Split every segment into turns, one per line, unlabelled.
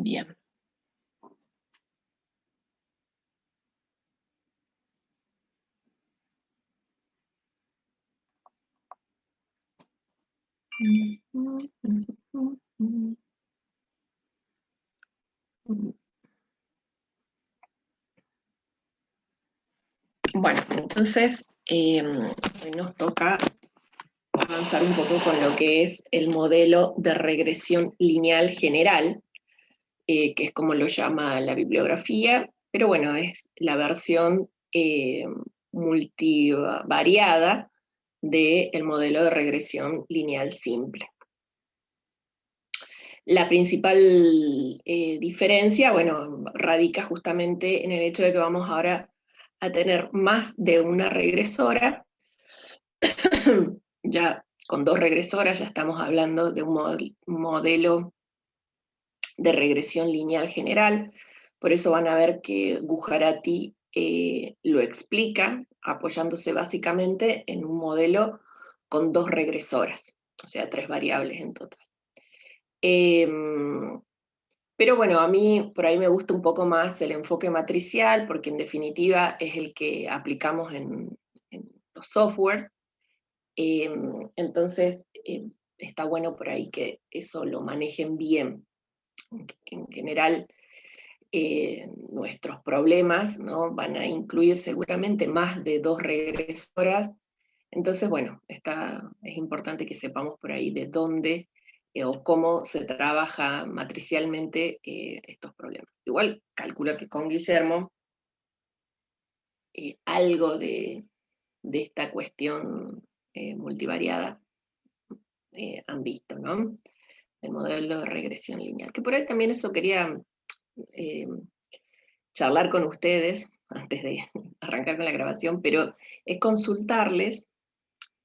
Bien. Bueno, entonces hoy nos toca avanzar un poco con lo que es el modelo de regresión lineal general, que es como lo llama la bibliografía, pero bueno, es la versión multivariada del modelo de regresión lineal simple. La principal diferencia, bueno, radica justamente en el hecho de que vamos ahora a tener más de una regresora. Ya con 2 regresoras ya estamos hablando de un modelo de regresión lineal general. Por eso van a ver que Gujarati lo explica apoyándose básicamente en un modelo con 2 regresoras, o sea, 3 variables en total. Pero bueno, a mí por ahí me gusta un poco más el enfoque matricial, porque en definitiva es el que aplicamos en los softwares. Entonces, está bueno por ahí que eso lo manejen bien. En general, nuestros problemas, ¿no?, van a incluir seguramente más de 2 regresoras. Entonces, bueno, es importante que sepamos por ahí de dónde o cómo se trabaja matricialmente estos problemas. Igual calculo que con Guillermo algo de esta cuestión multivariada han visto, ¿no? El modelo de regresión lineal. Que por ahí también eso quería eh, charlar con ustedes antes de arrancar con la grabación, pero es consultarles,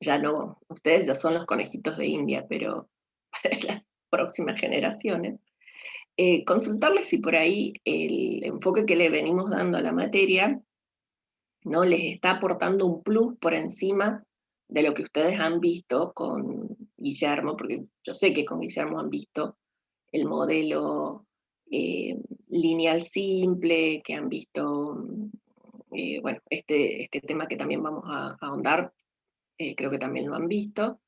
ya no, ustedes ya son los conejitos de India, pero para las próximas generaciones, consultarles si por ahí el enfoque que le venimos dando a la materia no les está aportando un plus por encima de lo que ustedes han visto con Guillermo, porque yo sé que con Guillermo han visto el modelo lineal simple, que han visto, bueno, este tema que también vamos a ahondar, creo que también lo han visto,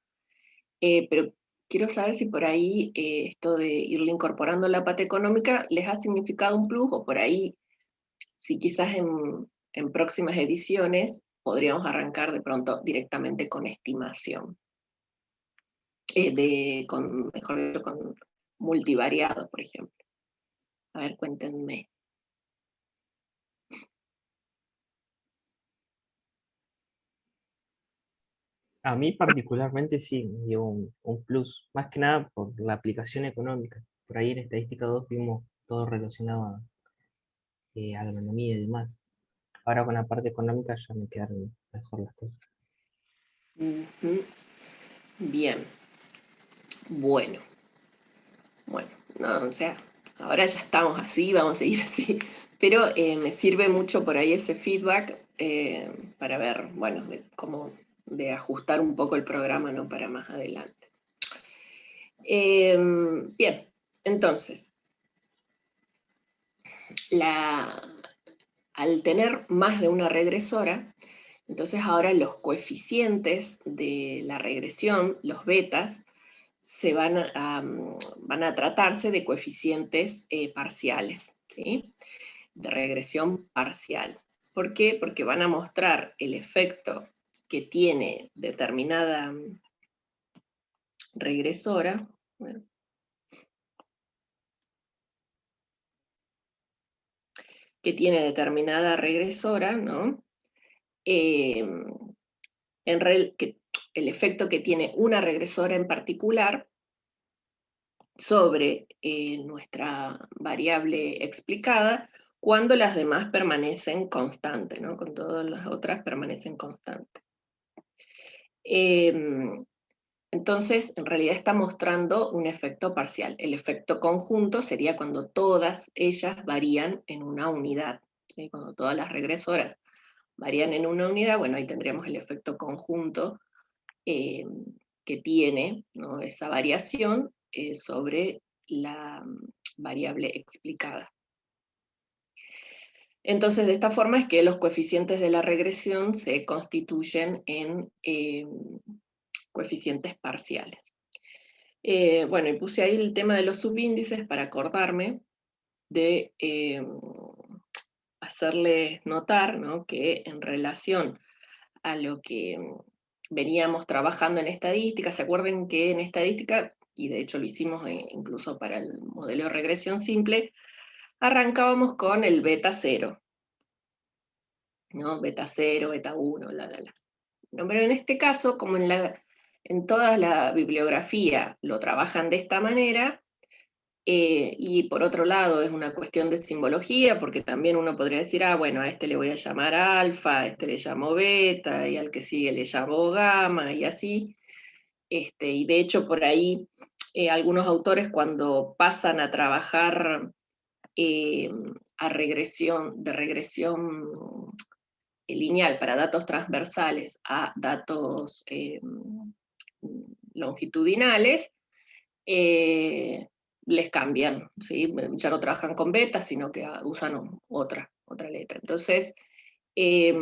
pero quiero saber si por ahí esto de irle incorporando la pata económica les ha significado un plus, o por ahí, si quizás en próximas ediciones podríamos arrancar de pronto directamente con estimación, mejor dicho, con multivariado, por ejemplo. A ver, cuéntenme.
A mí particularmente sí me dio un plus, más que nada por la aplicación económica. Por ahí en Estadística 2 vimos todo relacionado a agronomía y demás. Ahora con la parte económica ya me quedaron mejor las cosas.
Ujú. Bien, bueno, no, o sea, ahora ya estamos así, vamos a seguir así, pero me sirve mucho por ahí ese feedback para ver, bueno, cómo de ajustar un poco el programa, ¿no?, para más adelante. Bien, entonces, al tener más de una regresora, entonces ahora los coeficientes de la regresión, los betas, van a tratarse de coeficientes parciales, ¿sí?, de regresión parcial. ¿Por qué? Porque van a mostrar el efecto que tiene determinada regresora. Bueno, que tiene determinada regresora, ¿no? El efecto que tiene una regresora en particular sobre nuestra variable explicada, cuando las demás permanecen constantes, ¿no?, con todas las otras permanecen constantes. Entonces, en realidad está mostrando un efecto parcial. El efecto conjunto sería cuando todas ellas varían en una unidad, ¿sí? Cuando todas las regresoras varían en una unidad, bueno, ahí tendríamos el efecto conjunto que tiene, ¿no?, esa variación sobre la variable explicada. Entonces, de esta forma es que los coeficientes de la regresión se constituyen en coeficientes parciales. Bueno, y puse ahí el tema de los subíndices para acordarme de hacerles notar, ¿no?, que en relación a lo que veníamos trabajando en estadística, ¿se acuerdan que en estadística, y de hecho lo hicimos incluso para el modelo de regresión simple, arrancábamos con el beta 0, ¿no? Beta 0, beta 1, No, pero en este caso, como en toda la bibliografía lo trabajan de esta manera, y por otro lado es una cuestión de simbología, porque también uno podría decir, bueno, a este le voy a llamar alfa, a este le llamo beta, y al que sigue le llamo gamma, y así. Y de hecho por ahí algunos autores cuando pasan a trabajar de regresión lineal para datos transversales a datos longitudinales, les cambian, ¿sí? Ya no trabajan con beta, sino que usan otra letra. Entonces, es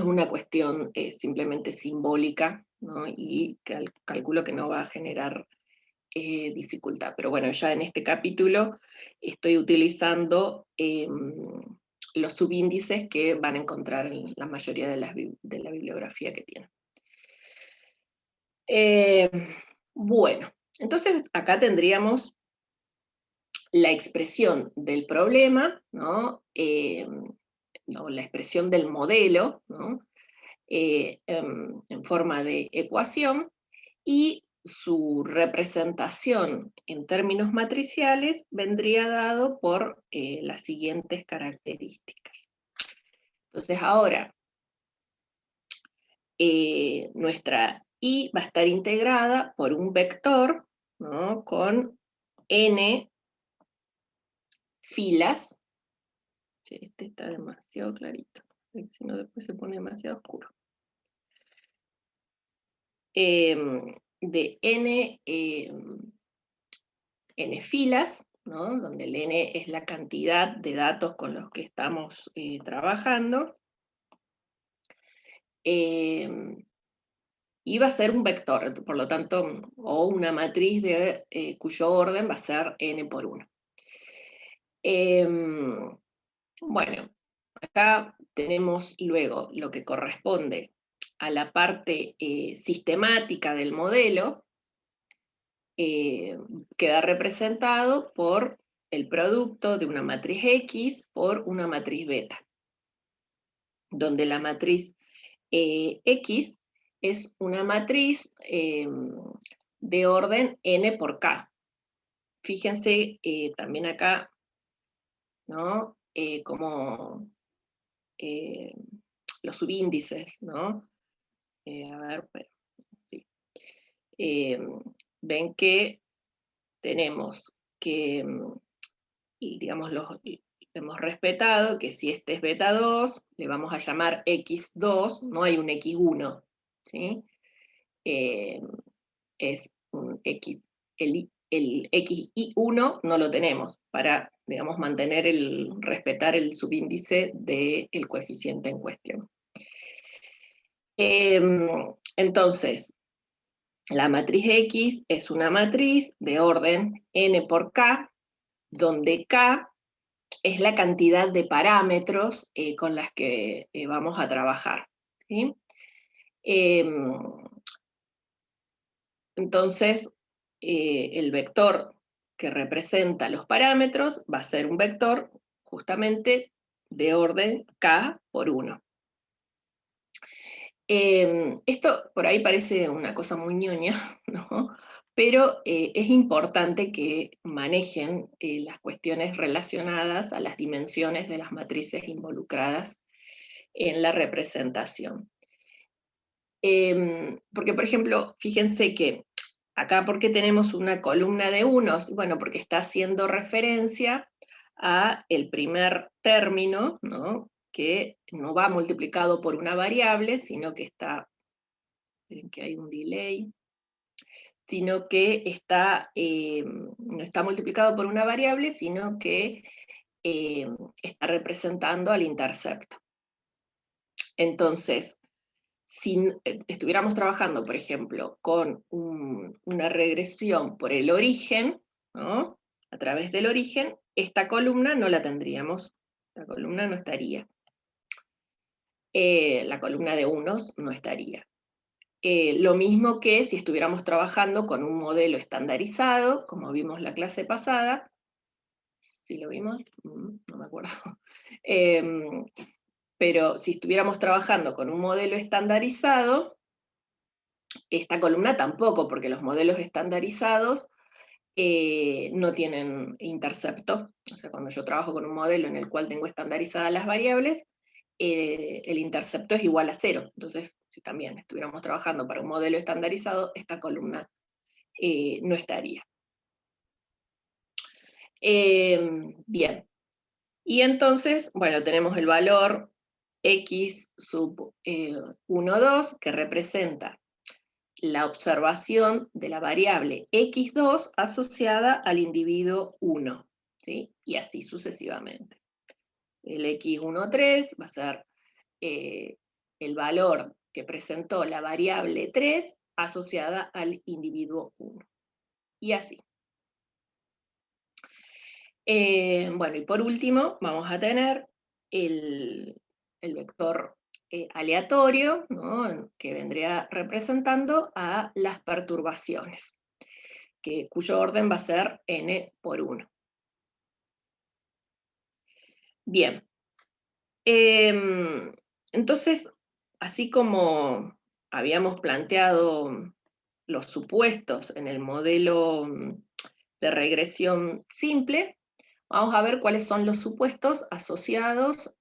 una cuestión simplemente simbólica, ¿no? Y calculo que no va a generar dificultad. Pero bueno, ya en este capítulo estoy utilizando los subíndices que van a encontrar en la mayoría de la bibliografía que tienen. Bueno, entonces acá tendríamos la expresión del problema, ¿no? La expresión del modelo, ¿no? En forma de ecuación, y su representación en términos matriciales vendría dado por las siguientes características. Entonces ahora, nuestra I va a estar integrada por un vector, ¿no?, con n filas. Este está demasiado clarito, si no después se pone demasiado oscuro. De n filas, ¿no?, donde el n es la cantidad de datos con los que estamos trabajando, y va a ser un vector, por lo tanto, o una matriz cuyo orden va a ser n por 1. Bueno, acá tenemos luego lo que corresponde a la parte sistemática del modelo, queda representado por el producto de una matriz X por una matriz beta, donde la matriz X es una matriz de orden n por k. Fíjense también acá, ¿no?, como los subíndices, ¿no? A ver, bueno, sí. Ven que tenemos que, digamos, hemos respetado que si este es beta 2, le vamos a llamar X2, no hay un X1, ¿sí? Es un X, el XI1 no lo tenemos para, digamos, respetar el subíndice del coeficiente en cuestión. Entonces, la matriz X es una matriz de orden n por k, donde k es la cantidad de parámetros con las que vamos a trabajar, ¿sí? Entonces, el vector que representa los parámetros va a ser un vector justamente de orden k por 1. Esto por ahí parece una cosa muy ñoña, ¿no? Pero es importante que manejen las cuestiones relacionadas a las dimensiones de las matrices involucradas en la representación. Porque, por ejemplo, fíjense que acá, ¿por qué tenemos una columna de unos? Bueno, porque está haciendo referencia a el primer término, ¿no?, que no va multiplicado por una variable, sino que está, miren que hay un delay, sino que no está multiplicado por una variable, sino que está representando al intercepto. Entonces, si estuviéramos trabajando, por ejemplo, con una regresión por el origen, ¿no? A través del origen, esta columna no la tendríamos, la columna no estaría. La columna de unos no estaría. Lo mismo que si estuviéramos trabajando con un modelo estandarizado, como vimos la clase pasada. ¿Sí lo vimos? No me acuerdo. Pero si estuviéramos trabajando con un modelo estandarizado, esta columna tampoco, porque los modelos estandarizados no tienen intercepto. O sea, cuando yo trabajo con un modelo en el cual tengo estandarizadas las variables, el intercepto es igual a 0. Entonces, si también estuviéramos trabajando para un modelo estandarizado, esta columna no estaría. Bien. Y entonces, bueno, tenemos el valor x sub 1, 2, que representa la observación de la variable x2 asociada al individuo 1, ¿sí? Y así sucesivamente. El x1, 3 va a ser el valor que presentó la variable 3 asociada al individuo 1. Y así. Bueno, y por último vamos a tener el vector aleatorio, ¿no? Que vendría representando a las perturbaciones, cuyo orden va a ser n por 1. Bien. Entonces, así como habíamos planteado los supuestos en el modelo de regresión simple, vamos a ver cuáles son los supuestos asociados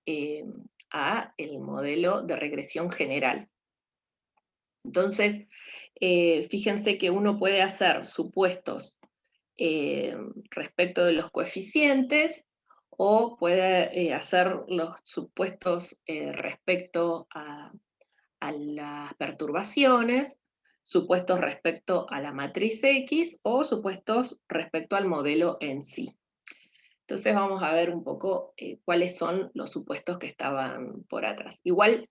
a el modelo de regresión general. Entonces, fíjense que uno puede hacer supuestos respecto de los coeficientes, o puede hacer los supuestos respecto a las perturbaciones, supuestos respecto a la matriz X, o supuestos respecto al modelo en sí. Entonces vamos a ver un poco cuáles son los supuestos que estaban por atrás. Igual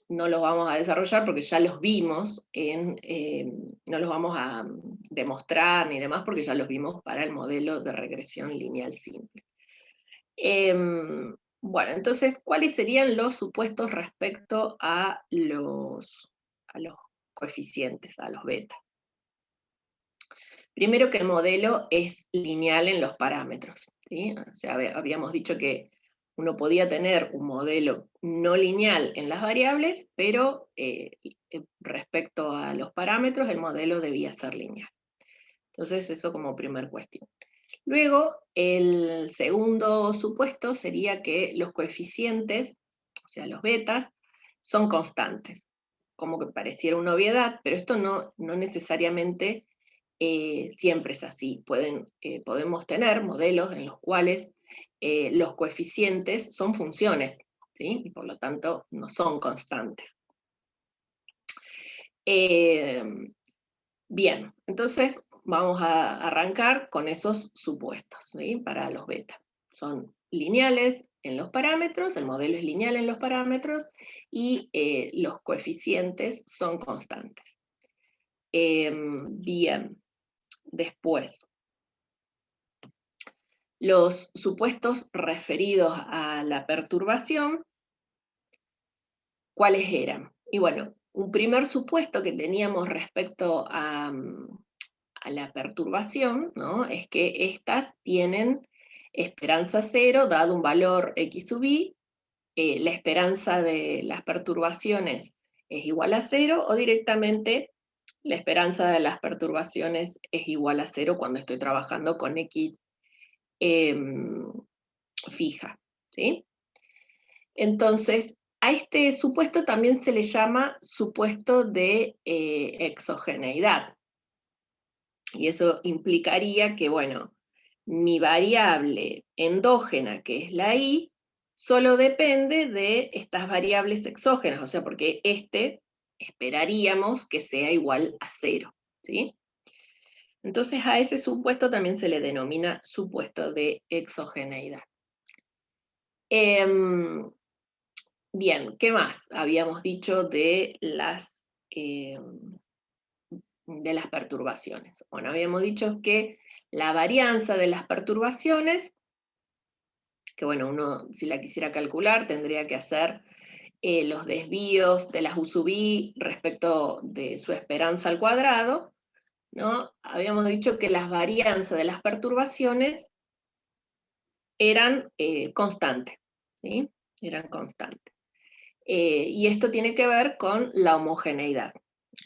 no los vamos a desarrollar porque ya los vimos, no los vamos a demostrar ni demás porque ya los vimos para el modelo de regresión lineal simple. Bueno, entonces, ¿cuáles serían los supuestos respecto a los coeficientes, a los beta? Primero, que el modelo es lineal en los parámetros, ¿sí? O sea, habíamos dicho que uno podía tener un modelo no lineal en las variables, pero respecto a los parámetros el modelo debía ser lineal. Entonces, eso como primer cuestión. Luego, el segundo supuesto sería que los coeficientes, o sea, los betas, son constantes. Como que pareciera una obviedad, pero esto no necesariamente siempre es así. Podemos tener modelos en los cuales los coeficientes son funciones, ¿sí? Y por lo tanto no son constantes. Bien, entonces vamos a arrancar con esos supuestos, ¿sí? Para los beta. Son lineales en los parámetros, el modelo es lineal en los parámetros, y los coeficientes son constantes. Bien, después, los supuestos referidos a la perturbación, ¿cuáles eran? Y bueno, un primer supuesto que teníamos respecto a la perturbación, ¿no? Es que estas tienen esperanza 0 dado un valor x sub i, la esperanza de las perturbaciones es igual a 0, o directamente la esperanza de las perturbaciones es igual a 0 cuando estoy trabajando con x fija, ¿sí? Entonces, a este supuesto también se le llama supuesto de exogeneidad. Y eso implicaría que, bueno, mi variable endógena, que es la i, solo depende de estas variables exógenas, o sea, porque esperaríamos que sea igual a 0, ¿sí? Entonces a ese supuesto también se le denomina supuesto de exogeneidad. Bien, ¿qué más habíamos dicho de las perturbaciones? Bueno, habíamos dicho que la varianza de las perturbaciones, que bueno, uno si la quisiera calcular tendría que hacer los desvíos de las U sub i respecto de su esperanza al cuadrado, ¿no? Habíamos dicho que las varianzas de las perturbaciones eran constantes, ¿sí? Eran constantes. Y esto tiene que ver con la homogeneidad,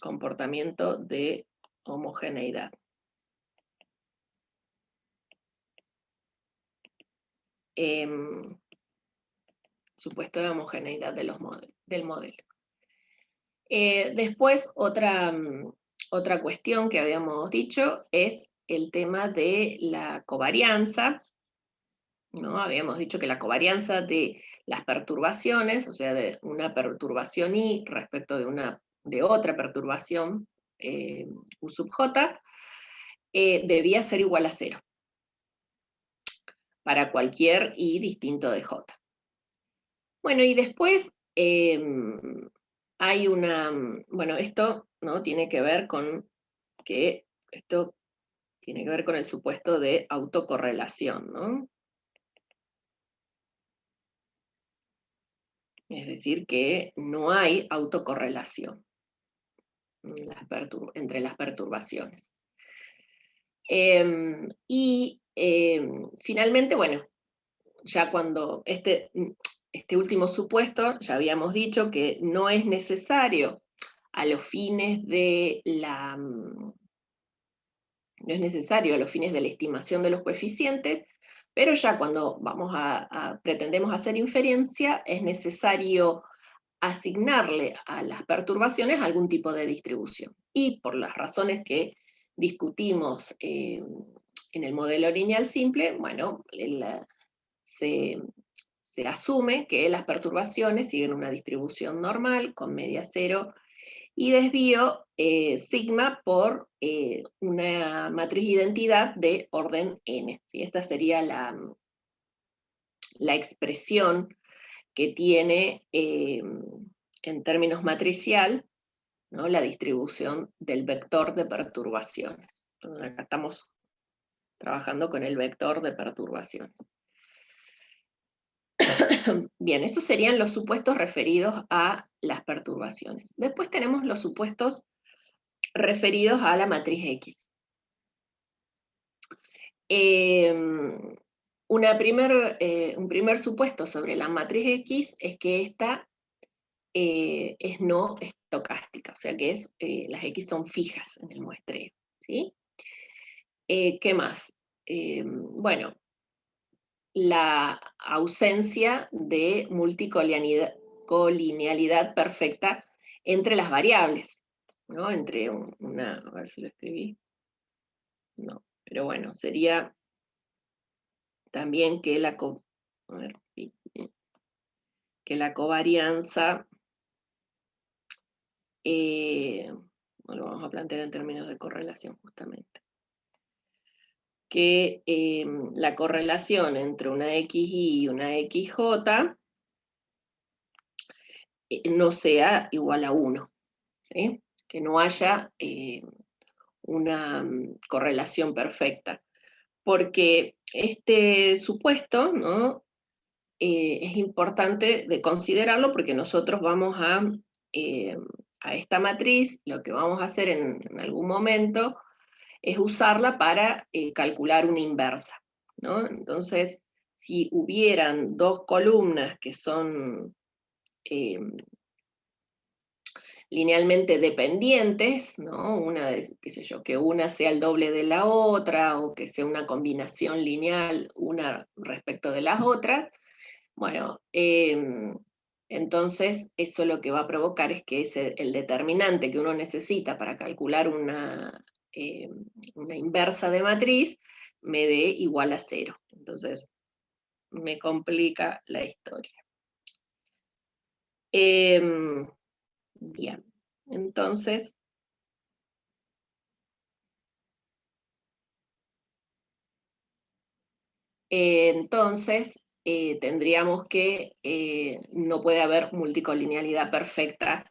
comportamiento de homogeneidad. Supuesto de homogeneidad de del modelo. Después, otra cuestión que habíamos dicho es el tema de la covarianza, ¿no? Habíamos dicho que la covarianza de las perturbaciones, o sea, de una perturbación I respecto de otra perturbación U sub J, debía ser igual a 0 para cualquier I distinto de J. Bueno, y después hay bueno, esto ¿no? tiene que ver con el supuesto de autocorrelación, ¿no? Es decir, que no hay autocorrelación entre las perturbaciones. Y finalmente, bueno, ya cuando este último supuesto, ya habíamos dicho que no es necesario a los fines de no es necesario a los fines de la estimación de los coeficientes, pero ya cuando pretendemos hacer inferencia, es necesario asignarle a las perturbaciones algún tipo de distribución. Y por las razones que discutimos en el modelo lineal simple, bueno, se asume que las perturbaciones siguen una distribución normal con media cero y desvío sigma por una matriz de identidad de orden n. ¿Sí? Esta sería la expresión que tiene en términos matricial, ¿no? La distribución del vector de perturbaciones. Entonces acá estamos trabajando con el vector de perturbaciones. Bien, esos serían los supuestos referidos a las perturbaciones. Después tenemos los supuestos referidos a la matriz X. Un primer supuesto sobre la matriz X es que esta es no estocástica, o sea que las X son fijas en el muestreo, ¿sí? ¿Qué más? Bueno, la ausencia de multicolinealidad perfecta entre las variables, ¿no? Entre a ver si lo escribí. No, pero bueno, sería también que la covarianza, lo vamos a plantear en términos de correlación justamente, que la correlación entre una XY y una XJ no sea igual a 1, ¿sí? Que no haya una correlación perfecta, porque este supuesto, ¿no? Es importante de considerarlo porque nosotros vamos a esta matriz, lo que vamos a hacer en algún momento es usarla para calcular una inversa, ¿no? Entonces, si hubieran dos columnas que son linealmente dependientes, ¿no? Qué sé yo, que una sea el doble de la otra, o que sea una combinación lineal una respecto de las otras, bueno, entonces eso lo que va a provocar es que el determinante que uno necesita para calcular una inversa de matriz me dé igual a 0. Entonces me complica la historia. Bien, entonces entonces tendríamos que no puede haber multicolinealidad perfecta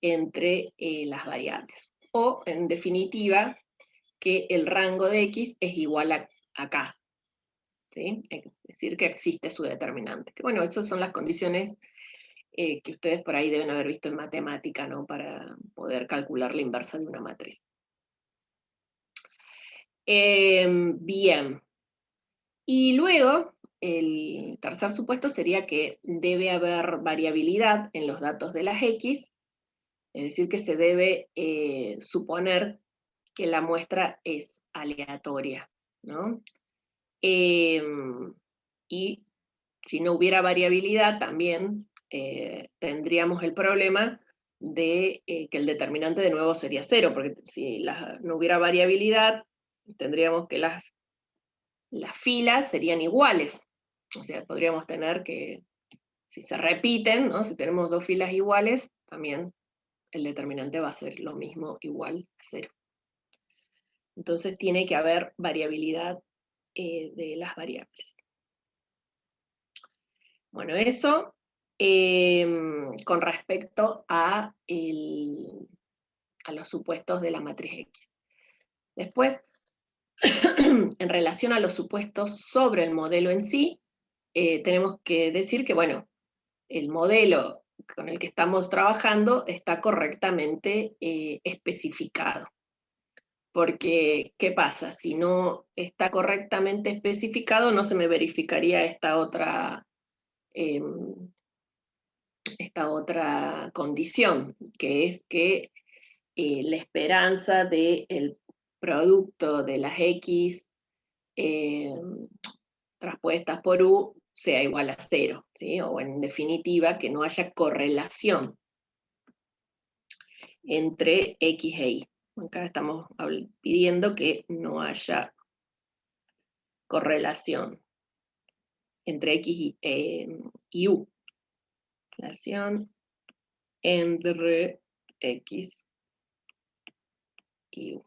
entre las variables. O, en definitiva, que el rango de X es igual a K. ¿Sí? Es decir, que existe su determinante. Que, bueno, esas son las condiciones que ustedes por ahí deben haber visto en matemática, ¿no? Para poder calcular la inversa de una matriz. Bien. Y luego, el tercer supuesto sería que debe haber variabilidad en los datos de las X, es decir, que se debe suponer que la muestra es aleatoria, ¿no? Y si no hubiera variabilidad, también tendríamos el problema de que el determinante de nuevo sería 0, porque si no hubiera variabilidad, tendríamos que las filas serían iguales. O sea, podríamos tener que, si se repiten, ¿no? Si tenemos dos filas iguales, también el determinante va a ser lo mismo, igual a 0. Entonces tiene que haber variabilidad de las variables. Bueno, eso con respecto a los supuestos de la matriz X. Después, en relación a los supuestos sobre el modelo en sí, tenemos que decir que, bueno, el modelo con el que estamos trabajando está correctamente especificado. Porque, ¿qué pasa? Si no está correctamente especificado, no se me verificaría esta otra condición, que es que la esperanza del producto de las X traspuestas por U sea igual a 0, ¿sí? O en definitiva, que no haya correlación entre X e Y. Acá estamos pidiendo que no haya correlación entre X y U. Relación entre X y U.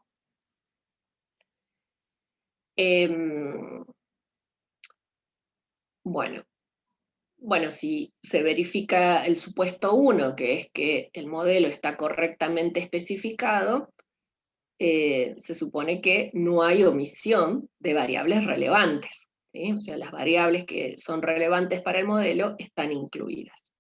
Bueno, si se verifica el supuesto 1, que es que el modelo está correctamente especificado, se supone que no hay omisión de variables relevantes, ¿sí? O sea, las variables que son relevantes para el modelo están incluidas.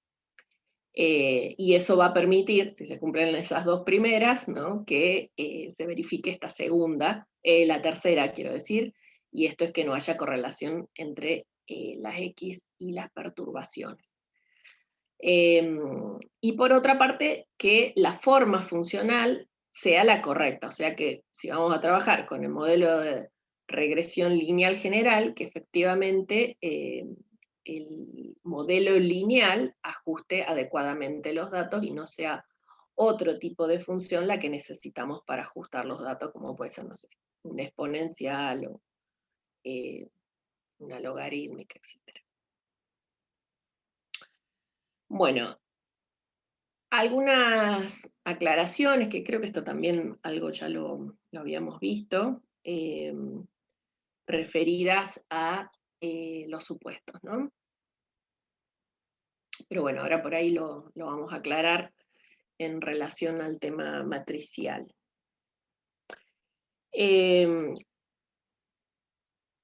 Y eso va a permitir, si se cumplen esas dos primeras, ¿no? Que se verifique esta segunda, la tercera quiero decir, y esto es que no haya correlación entre las X y las perturbaciones. Y por otra parte, que la forma funcional sea la correcta, o sea que si vamos a trabajar con el modelo de regresión lineal general, que efectivamente el modelo lineal ajuste adecuadamente los datos y no sea otro tipo de función la que necesitamos para ajustar los datos, como puede ser, no sé, una exponencial o una logarítmica, etc. Bueno, algunas aclaraciones, que creo que esto también algo ya lo habíamos visto, referidas a los supuestos, ¿no? Pero bueno, ahora por ahí lo vamos a aclarar en relación al tema matricial.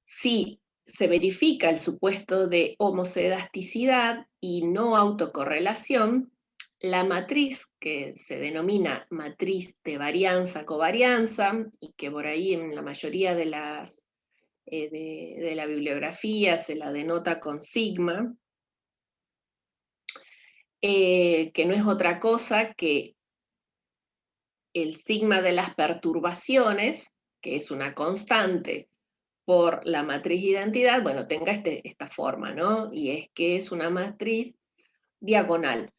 Si se verifica el supuesto de homocedasticidad y no autocorrelación, la matriz que se denomina matriz de varianza-covarianza, y que por ahí en la mayoría de la bibliografía se la denota con sigma, que no es otra cosa que el sigma de las perturbaciones, que es una constante por la matriz identidad, bueno, tenga esta forma, ¿no? Y es que es una matriz diagonal,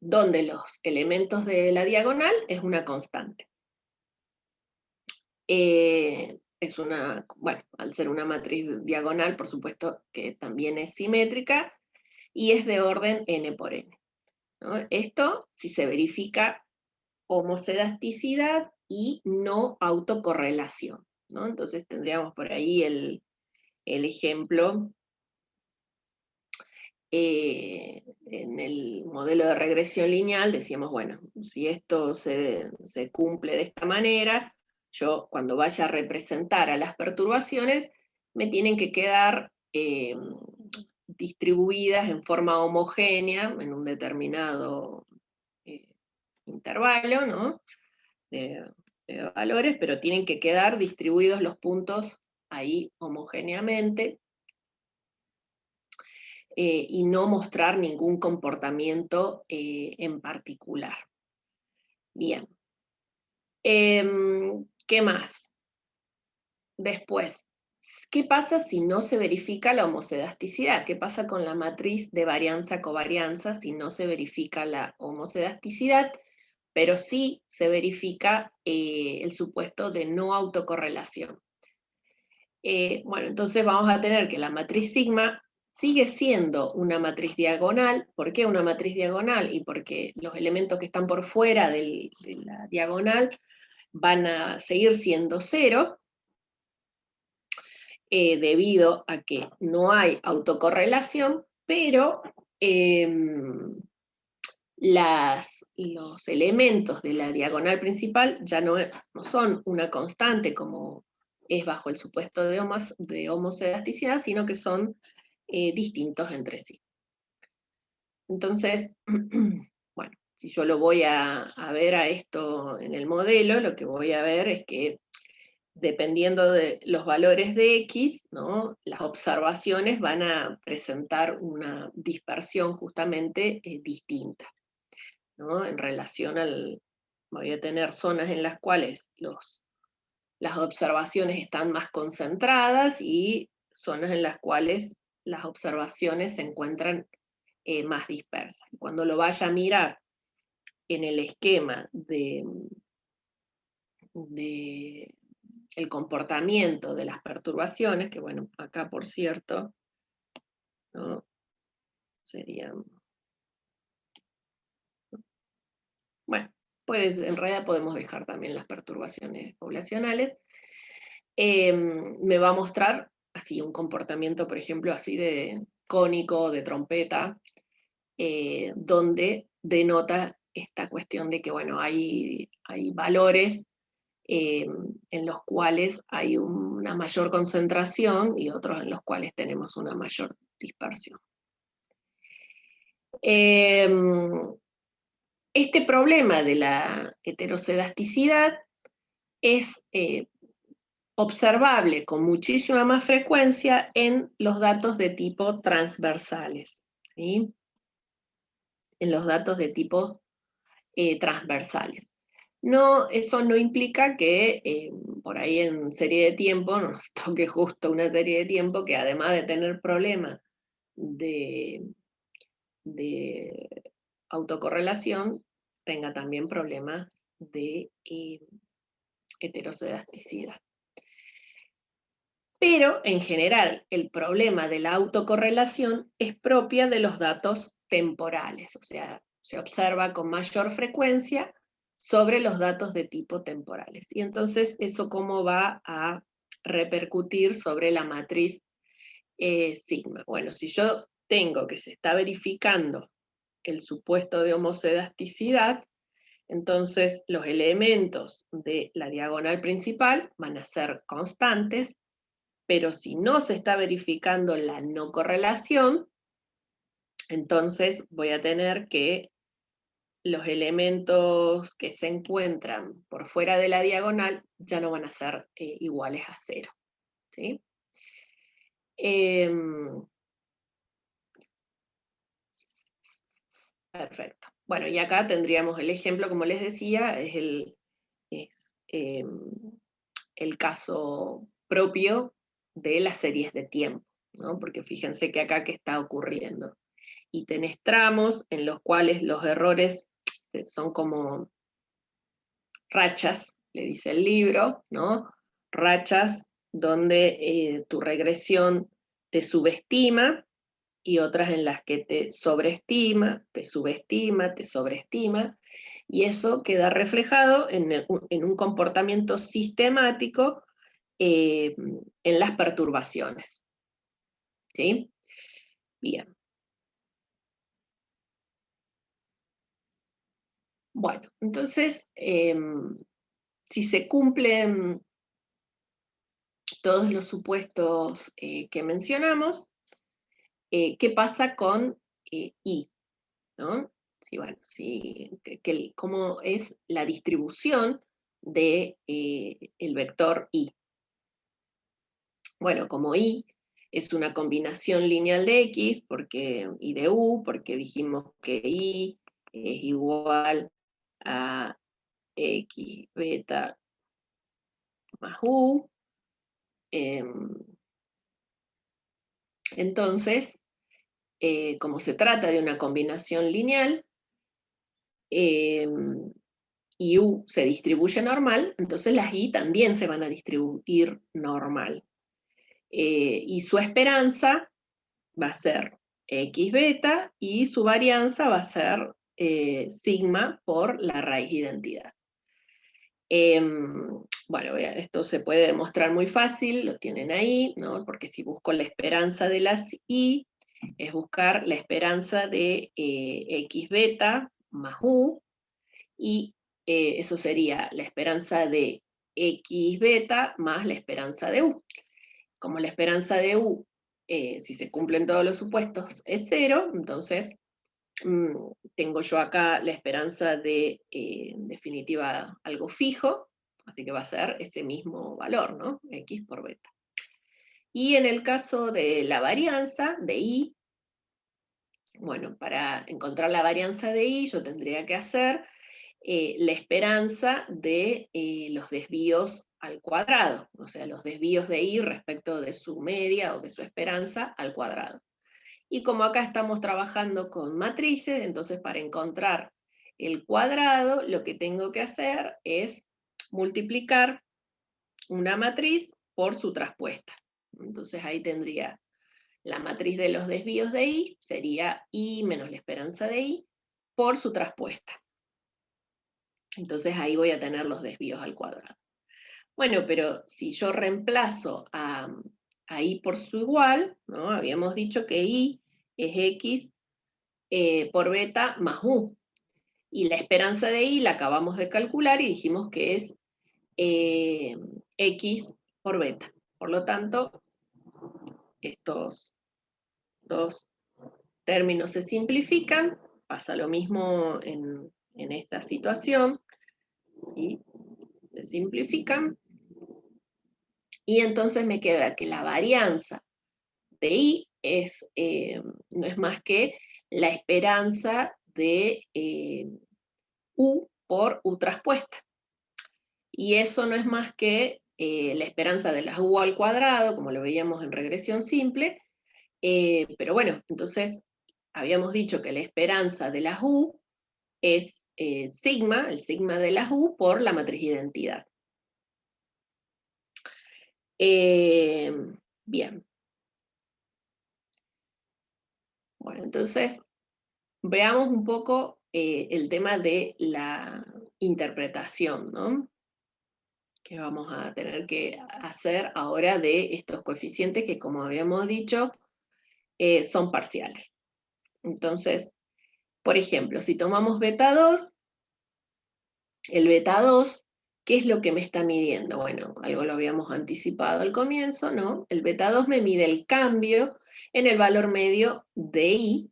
donde los elementos de la diagonal es una constante. Bueno, al ser una matriz diagonal, por supuesto que también es simétrica, y es de orden n por n, ¿no? Esto si se verifica homocedasticidad y no autocorrelación, ¿no? Entonces tendríamos por ahí el ejemplo, en el modelo de regresión lineal decíamos, bueno, si esto se cumple de esta manera, yo cuando vaya a representar a las perturbaciones, me tienen que quedar distribuidas en forma homogénea en un determinado intervalo, ¿no? de valores, pero tienen que quedar distribuidos los puntos ahí homogéneamente, y no mostrar ningún comportamiento en particular. Bien. ¿Qué más? Después, ¿qué pasa si no se verifica la homocedasticidad? ¿Qué pasa con la matriz de varianza-covarianza si no se verifica la homocedasticidad, pero sí se verifica el supuesto de no autocorrelación? Bueno, entonces vamos a tener que la matriz sigma sigue siendo una matriz diagonal. ¿Por qué una matriz diagonal? Y porque los elementos que están por fuera de la diagonal van a seguir siendo cero, debido a que no hay autocorrelación, pero los elementos de la diagonal principal ya no son una constante como es bajo el supuesto de homocedasticidad, sino que son distintos entre sí. Entonces, bueno, si yo lo voy a ver a esto en el modelo, lo que voy a ver es que dependiendo de los valores de X, ¿no? Las observaciones van a presentar una dispersión justamente distinta, ¿no? En relación voy a tener zonas en las cuales las observaciones están más concentradas y zonas en las cuales las observaciones se encuentran más dispersas. Cuando lo vaya a mirar en el esquema de el comportamiento de las perturbaciones, que bueno, acá por cierto, ¿no? Serían, bueno, pues en realidad podemos dejar también las perturbaciones poblacionales. Me va a mostrar así un comportamiento, por ejemplo, así de cónico, de trompeta, donde denota esta cuestión de que, bueno, hay valores en los cuales hay una mayor concentración y otros en los cuales tenemos una mayor dispersión. Este problema de la heterocedasticidad es observable con muchísima más frecuencia en los datos de tipo transversales, ¿sí? En los datos de tipo transversales. No, eso no implica que por ahí en serie de tiempo nos toque justo una serie de tiempo que además de tener problemas de autocorrelación, tenga también problemas de heterocedasticidad. Pero en general el problema de la autocorrelación es propia de los datos temporales, o sea, se observa con mayor frecuencia sobre los datos de tipo temporales. Y entonces eso cómo va a repercutir sobre la matriz sigma. Bueno, si yo tengo que se está verificando el supuesto de homocedasticidad, entonces los elementos de la diagonal principal van a ser constantes, pero si no se está verificando la no correlación, entonces voy a tener que los elementos que se encuentran por fuera de la diagonal ya no van a ser iguales a cero, ¿sí? Perfecto. Bueno, y acá tendríamos el ejemplo, como les decía, es el caso propio de las series de tiempo, ¿no? Porque fíjense que acá, ¿qué está ocurriendo? Y tenés tramos en los cuales los errores son como rachas, le dice el libro, ¿no? Rachas donde tu regresión te subestima, y otras en las que te sobreestima, te subestima, te sobreestima, y eso queda reflejado en un comportamiento sistemático en las perturbaciones. ¿Sí? Bien. Bueno, entonces, si se cumplen todos los supuestos que mencionamos, ¿qué pasa con I? ¿No? Sí, bueno, sí, cómo es la distribución de el vector I. Bueno, como I es una combinación lineal de X y de U, porque dijimos que I es igual a X beta más U, entonces, como se trata de una combinación lineal, y U se distribuye normal, entonces las I también se van a distribuir normal. Y su esperanza va a ser X beta y su varianza va a ser sigma por la raíz identidad. Bueno, esto se puede demostrar muy fácil, lo tienen ahí, ¿no? Porque si busco la esperanza de las I, es buscar la esperanza de X beta más U, y eso sería la esperanza de X beta más la esperanza de U. Como la esperanza de U, si se cumplen todos los supuestos, es 0, entonces tengo yo acá la esperanza de, en definitiva, algo fijo, así que va a ser ese mismo valor, ¿no? X por beta. Y en el caso de la varianza de I, bueno, para encontrar la varianza de I, yo tendría que hacer la esperanza de los desvíos al cuadrado, o sea, los desvíos de I respecto de su media o de su esperanza al cuadrado. Y como acá estamos trabajando con matrices, entonces para encontrar el cuadrado, lo que tengo que hacer es multiplicar una matriz por su traspuesta. Entonces ahí tendría la matriz de los desvíos de I, sería I menos la esperanza de I, por su traspuesta. Entonces ahí voy a tener los desvíos al cuadrado. Bueno, pero si yo reemplazo a I por su igual, ¿no? Habíamos dicho que I es X por beta más U. Y la esperanza de I la acabamos de calcular y dijimos que es X por beta. Por lo tanto, estos dos términos se simplifican. Pasa lo mismo en esta situación. ¿Sí? Se simplifican. Y entonces me queda que la varianza de I no es más que la esperanza de U por U traspuesta. Y eso no es más que la esperanza de las U al cuadrado, como lo veíamos en regresión simple, pero bueno, entonces habíamos dicho que la esperanza de las U es sigma, el sigma de las U por la matriz identidad. Bien. Bueno, entonces veamos un poco el tema de la interpretación, ¿no? Que vamos a tener que hacer ahora de estos coeficientes que, como habíamos dicho, son parciales. Entonces, por ejemplo, si tomamos beta 2, el beta 2, ¿qué es lo que me está midiendo? Bueno, algo lo habíamos anticipado al comienzo, ¿no? El beta 2 me mide el cambio en el valor medio de I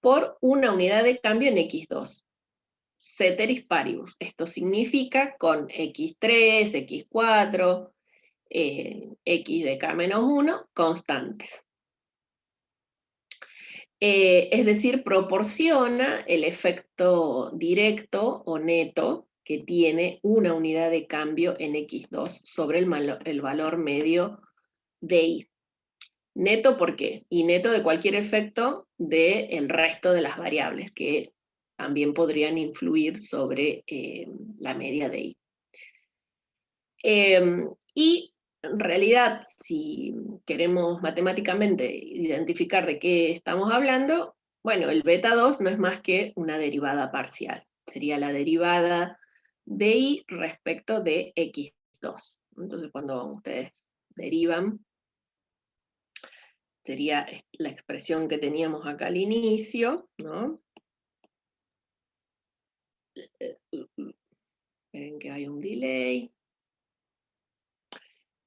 por una unidad de cambio en X2. Ceteris paribus. Esto significa con X3, X4, X de K-1, constantes. Es decir, proporciona el efecto directo o neto que tiene una unidad de cambio en X2 sobre el valor medio de I. Neto, ¿por qué? Y neto de cualquier efecto del resto de las variables que también podrían influir sobre la media de I. Y en realidad, si queremos matemáticamente identificar de qué estamos hablando, bueno, el beta 2 no es más que una derivada parcial. Sería la derivada de I respecto de X2. Entonces, cuando ustedes derivan sería la expresión que teníamos acá al inicio, ¿no? Esperen que hay un delay.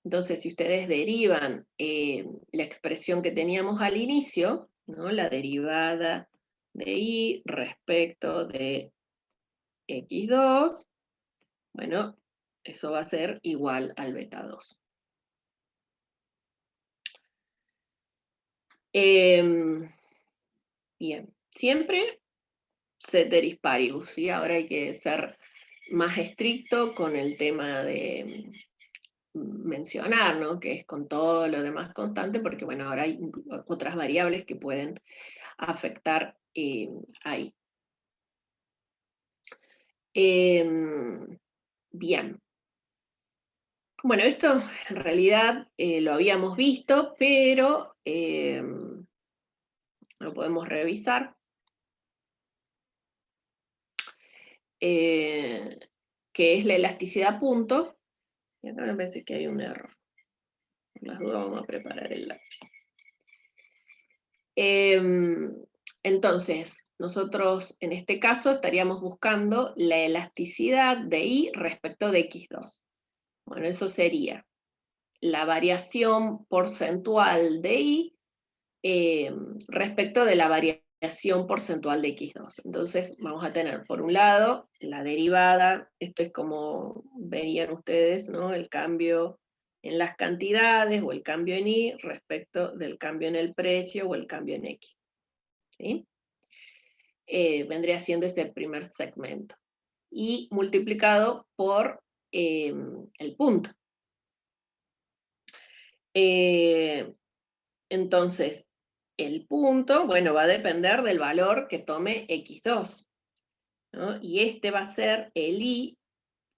Entonces, si ustedes derivan la expresión que teníamos al inicio, ¿no? La derivada de y respecto de x2, bueno, eso va a ser igual al beta 2. Bien, siempre ceteris paribus, ¿sí? Ahora hay que ser más estricto con el tema de mencionar, ¿no? Que es con todo lo demás constante, porque bueno, ahora hay otras variables que pueden afectar ahí. Bien. Bueno, esto en realidad lo habíamos visto, pero lo podemos revisar. Que es la elasticidad punto. Y acá me parece que hay un error. Por las dudas vamos a preparar el lápiz. Entonces, nosotros en este caso estaríamos buscando la elasticidad de I respecto de X2. Bueno, eso sería la variación porcentual de I respecto de la variación porcentual de X2. Entonces vamos a tener por un lado la derivada, esto es como verían ustedes, ¿no? El cambio en las cantidades o el cambio en Y respecto del cambio en el precio o el cambio en X. ¿Sí? Vendría siendo ese primer segmento. Y multiplicado por el punto. Entonces, el punto, bueno, va a depender del valor que tome x2, ¿no? Y este va a ser el I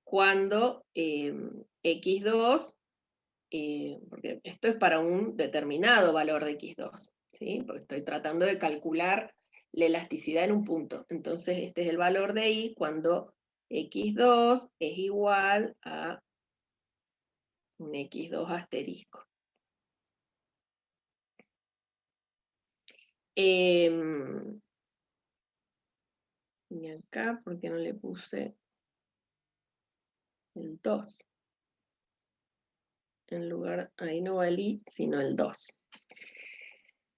cuando x2, porque esto es para un determinado valor de x2, ¿sí? Porque estoy tratando de calcular la elasticidad en un punto. Entonces, este es el valor de I cuando x2 es igual a un x2 asterisco. Y acá, ¿por qué no le puse el 2? En lugar, ahí no va el I, sino el 2.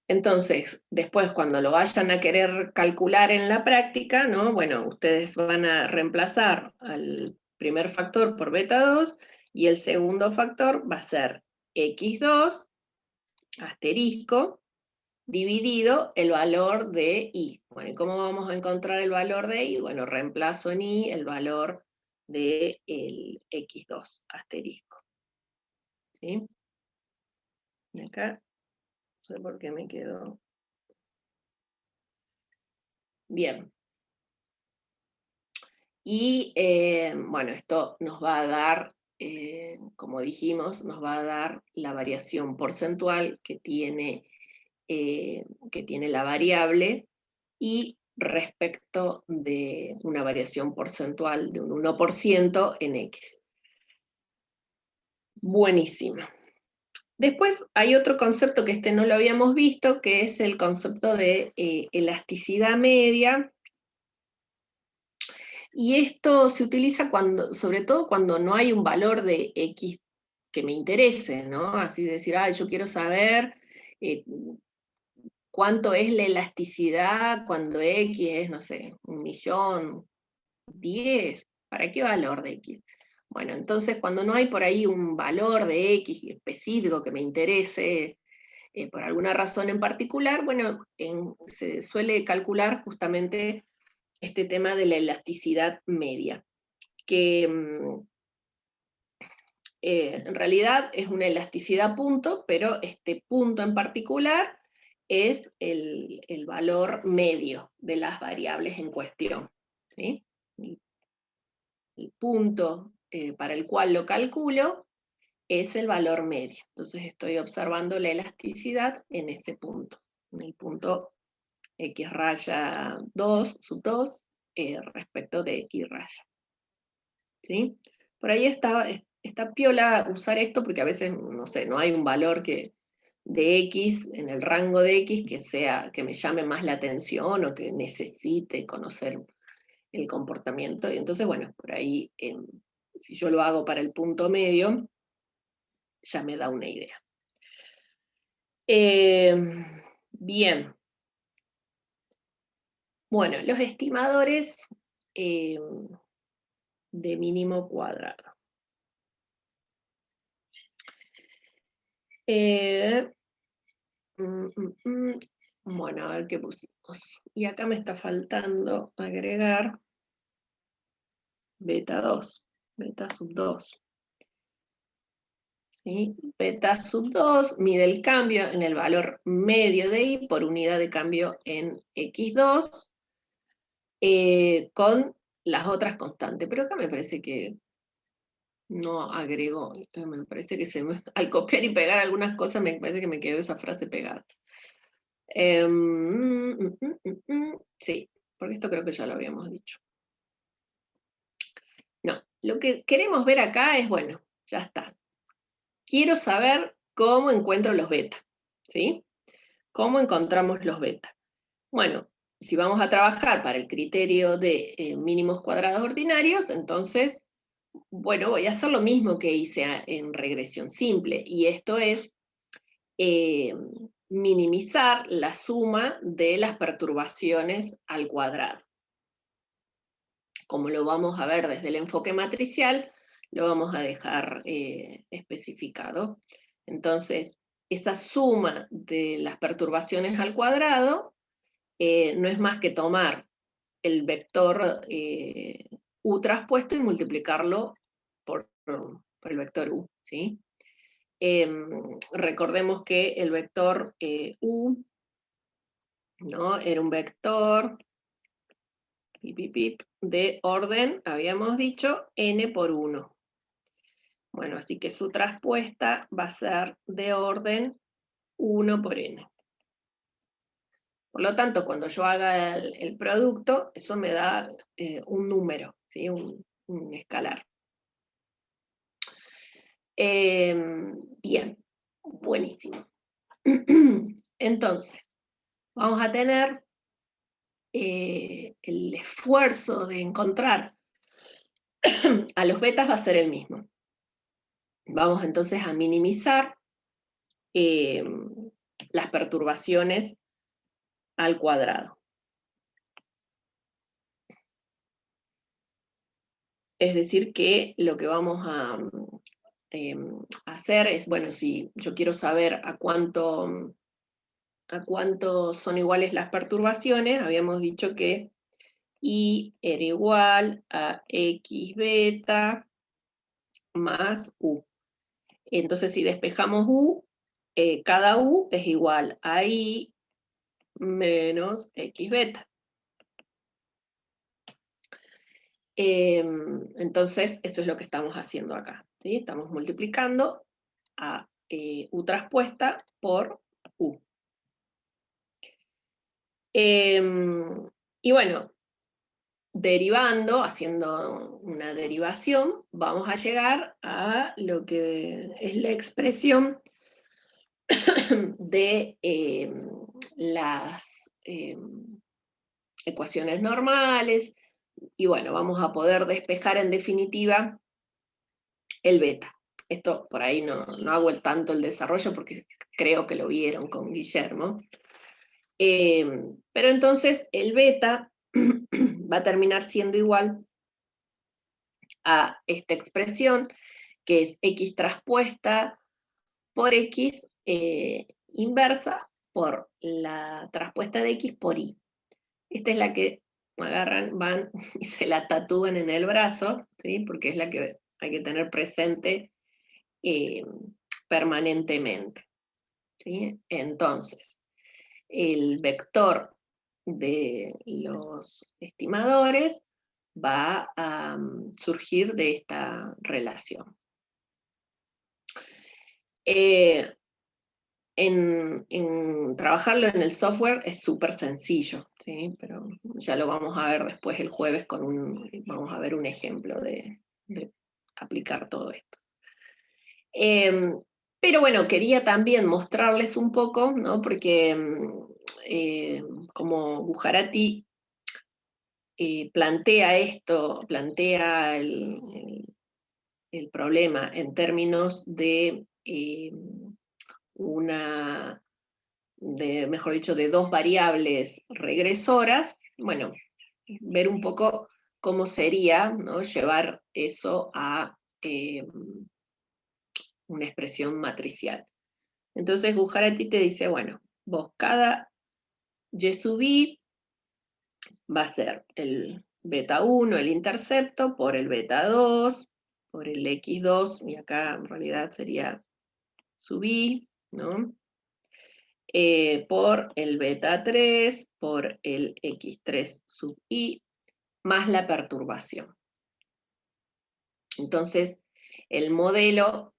Entonces, después cuando lo vayan a querer calcular en la práctica, ¿no? Bueno, ustedes van a reemplazar al primer factor por beta 2, y el segundo factor va a ser x2, asterisco, dividido el valor de I. Bueno, ¿y cómo vamos a encontrar el valor de I? Bueno, reemplazo en I el valor del x2, asterisco. ¿Sí? Y acá, no sé por qué me quedó. Bien. Y bueno, esto nos va a dar, como dijimos, nos va a dar la variación porcentual que tiene la variable, y respecto de una variación porcentual de un 1% en X. Buenísimo. Después hay otro concepto que no lo habíamos visto, que es el concepto de elasticidad media. Y esto se utiliza sobre todo cuando no hay un valor de X que me interese, ¿no? Así decir, yo quiero saber cuánto es la elasticidad cuando X es, no sé, 1.000.000, 10, ¿para qué valor de X? Bueno, entonces cuando no hay por ahí un valor de X específico que me interese, por alguna razón en particular, bueno, se suele calcular justamente este tema de la elasticidad media, que en realidad es una elasticidad punto, pero este punto en particular es el valor medio de las variables en cuestión, ¿sí? El punto para el cual lo calculo es el valor medio. Entonces estoy observando la elasticidad en ese punto, en el punto X raya 2, sub 2, respecto de Y raya. ¿Sí? Por ahí está piola usar esto, porque a veces, no sé, no hay un valor que de X, en el rango de X, que me llame más la atención o que necesite conocer el comportamiento. Y entonces, bueno, por ahí, si yo lo hago para el punto medio, ya me da una idea. Bien. Bueno, los estimadores de mínimo cuadrado. Bueno, a ver qué pusimos. Y acá me está faltando agregar beta 2, beta sub 2. ¿Sí? Beta sub 2 mide el cambio en el valor medio de I por unidad de cambio en X2 con las otras constantes. Pero acá me parece que no agrego, me parece que al copiar y pegar algunas cosas me parece que me quedó esa frase pegada. Sí, porque esto creo que ya lo habíamos dicho. No, lo que queremos ver acá es, bueno, ya está. Quiero saber cómo encuentro los beta, ¿sí? ¿Cómo encontramos los beta? Bueno, si vamos a trabajar para el criterio de mínimos cuadrados ordinarios, entonces, bueno, voy a hacer lo mismo que hice en regresión simple, y esto es minimizar la suma de las perturbaciones al cuadrado. Como lo vamos a ver desde el enfoque matricial, lo vamos a dejar especificado. Entonces, esa suma de las perturbaciones al cuadrado no es más que tomar el vector U traspuesto y multiplicarlo por el vector U, ¿sí? Recordemos que el vector U, ¿no? Era un vector de orden, habíamos dicho, n por 1. Bueno, así que su traspuesta va a ser de orden 1 por n. Por lo tanto, cuando yo haga el producto, eso me da un número, ¿sí? un escalar. Bien, buenísimo. Entonces, vamos a tener el esfuerzo de encontrar a los betas va a ser el mismo. Vamos entonces a minimizar las perturbaciones al cuadrado. Es decir, que lo que vamos a hacer es, bueno, si yo quiero saber a cuánto son iguales las perturbaciones, habíamos dicho que I era igual a X beta más U. Entonces, si despejamos U, cada U es igual a I menos X beta. Entonces, eso es lo que estamos haciendo acá, ¿sí? Estamos multiplicando a U traspuesta por U. Y bueno, derivando, haciendo una derivación, vamos a llegar a lo que es la expresión de las ecuaciones normales, y bueno, vamos a poder despejar en definitiva el beta. Esto por ahí no hago tanto el desarrollo porque creo que lo vieron con Guillermo. Pero entonces el beta va a terminar siendo igual a esta expresión, que es X traspuesta por X inversa por la traspuesta de X por Y. Esta es la que agarran, van y se la tatúan en el brazo, ¿sí? Porque es la que hay que tener presente permanentemente, ¿sí? Entonces, el vector de los estimadores va a surgir de esta relación. En trabajarlo en el software es súper sencillo, ¿sí? Pero ya lo vamos a ver después el jueves vamos a ver un ejemplo de aplicar todo esto. Pero bueno, quería también mostrarles un poco, ¿no? Porque como Gujarati plantea esto, plantea el problema en términos de mejor dicho, de dos variables regresoras, bueno, ver un poco cómo sería, ¿no? Llevar eso a una expresión matricial. Entonces Gujarati te dice, bueno, vos cada y sub i va a ser el beta 1, el intercepto, por el beta 2, por el x2, y acá en realidad sería sub i, ¿no? Por el beta 3, por el x3 sub i, más la perturbación. Entonces, el modelo,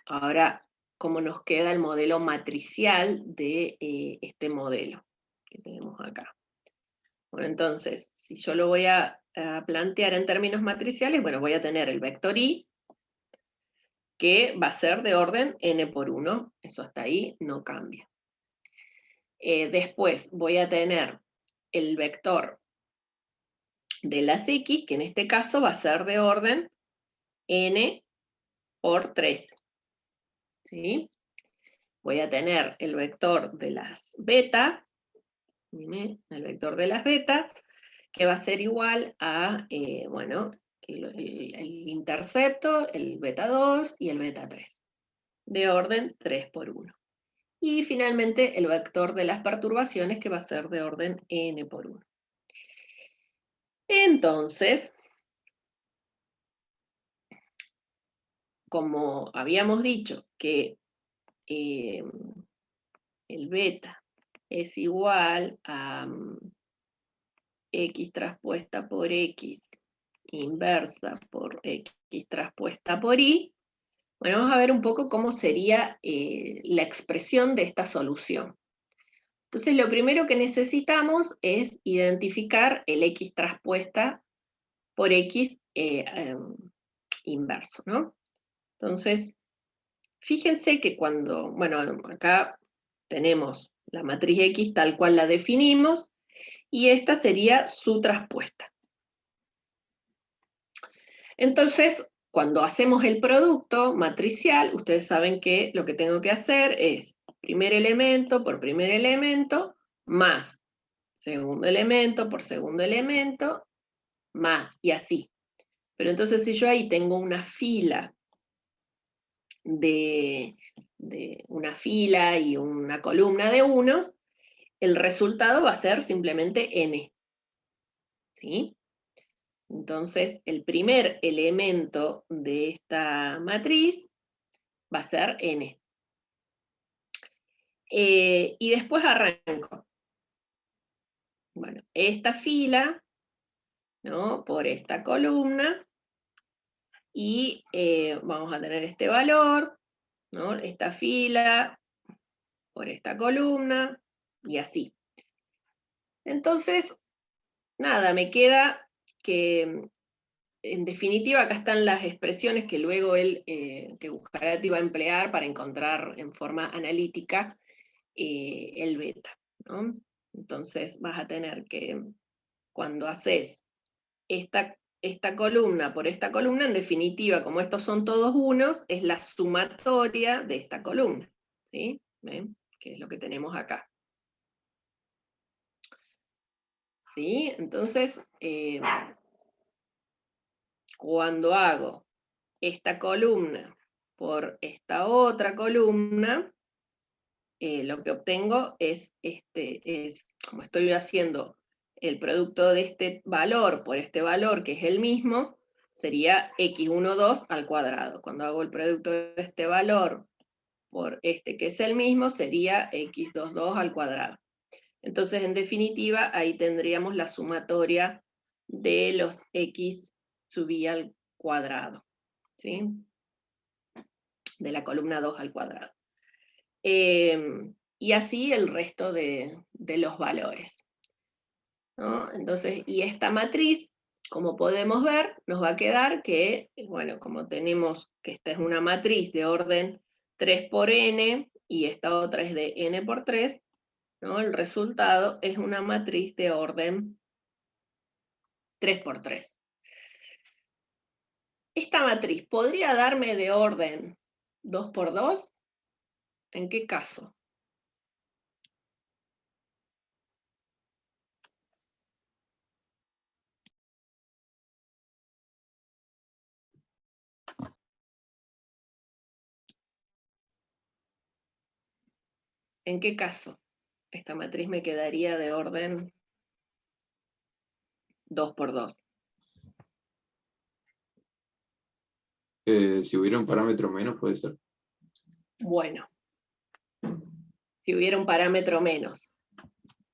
ahora, ¿cómo nos queda el modelo matricial de este modelo que tenemos acá? Bueno, entonces, si yo lo voy a plantear en términos matriciales, bueno, voy a tener el vector i, que va a ser de orden n por 1, eso hasta ahí no cambia. Después voy a tener el vector de las x, que en este caso va a ser de orden n por 3. ¿Sí? Voy a tener el vector de las beta, el vector de las beta, que va a ser igual a, bueno, el intercepto, el beta 2 y el beta 3, de orden 3 por 1. Y finalmente el vector de las perturbaciones, que va a ser de orden n por 1. Entonces, como habíamos dicho que el beta es igual a x traspuesta por x inversa por x traspuesta por y, bueno, vamos a ver un poco cómo sería la expresión de esta solución. Entonces, lo primero que necesitamos es identificar el x traspuesta por x inverso, ¿no? Entonces, fíjense que cuando, bueno, acá tenemos la matriz X tal cual la definimos, y esta sería su traspuesta. Entonces, cuando hacemos el producto matricial, ustedes saben que lo que tengo que hacer es primer elemento por primer elemento, más segundo elemento por segundo elemento, más, y así. Pero entonces si yo ahí tengo una fila de una fila y una columna de unos, el resultado va a ser simplemente n. ¿Sí? Entonces, el primer elemento de esta matriz va a ser n. Y después arranco. Bueno, esta fila, ¿no? Por esta columna, y vamos a tener este valor, ¿no? Esta fila, por esta columna, y así. Entonces, nada, me queda que, en definitiva, acá están las expresiones que luego que Gujarati va a emplear para encontrar en forma analítica el beta, ¿no? Entonces vas a tener que, cuando haces esta columna por esta columna, en definitiva, como estos son todos unos, es la sumatoria de esta columna, ¿sí? ¿Ven? Que es lo que tenemos acá. ¿Sí? Entonces, cuando hago esta columna por esta otra columna, lo que obtengo es, como estoy haciendo el producto de este valor por este valor, que es el mismo, sería x12 al cuadrado. Cuando hago el producto de este valor por este que es el mismo, sería x22 al cuadrado. Entonces, en definitiva, ahí tendríamos la sumatoria de los x sub i al cuadrado, ¿sí? De la columna 2 al cuadrado. Y así el resto de los valores, ¿no? Entonces, y esta matriz, como podemos ver, nos va a quedar que, bueno, como tenemos que esta es una matriz de orden 3 por n, y esta otra es de n por 3, ¿no? El resultado es una matriz de orden 3 por 3. ¿Esta matriz podría darme de orden 2 por 2? ¿En qué caso? ¿En qué caso esta matriz me quedaría de orden 2 por 2?
Si hubiera un parámetro menos, puede ser.
Bueno, si hubiera un parámetro menos,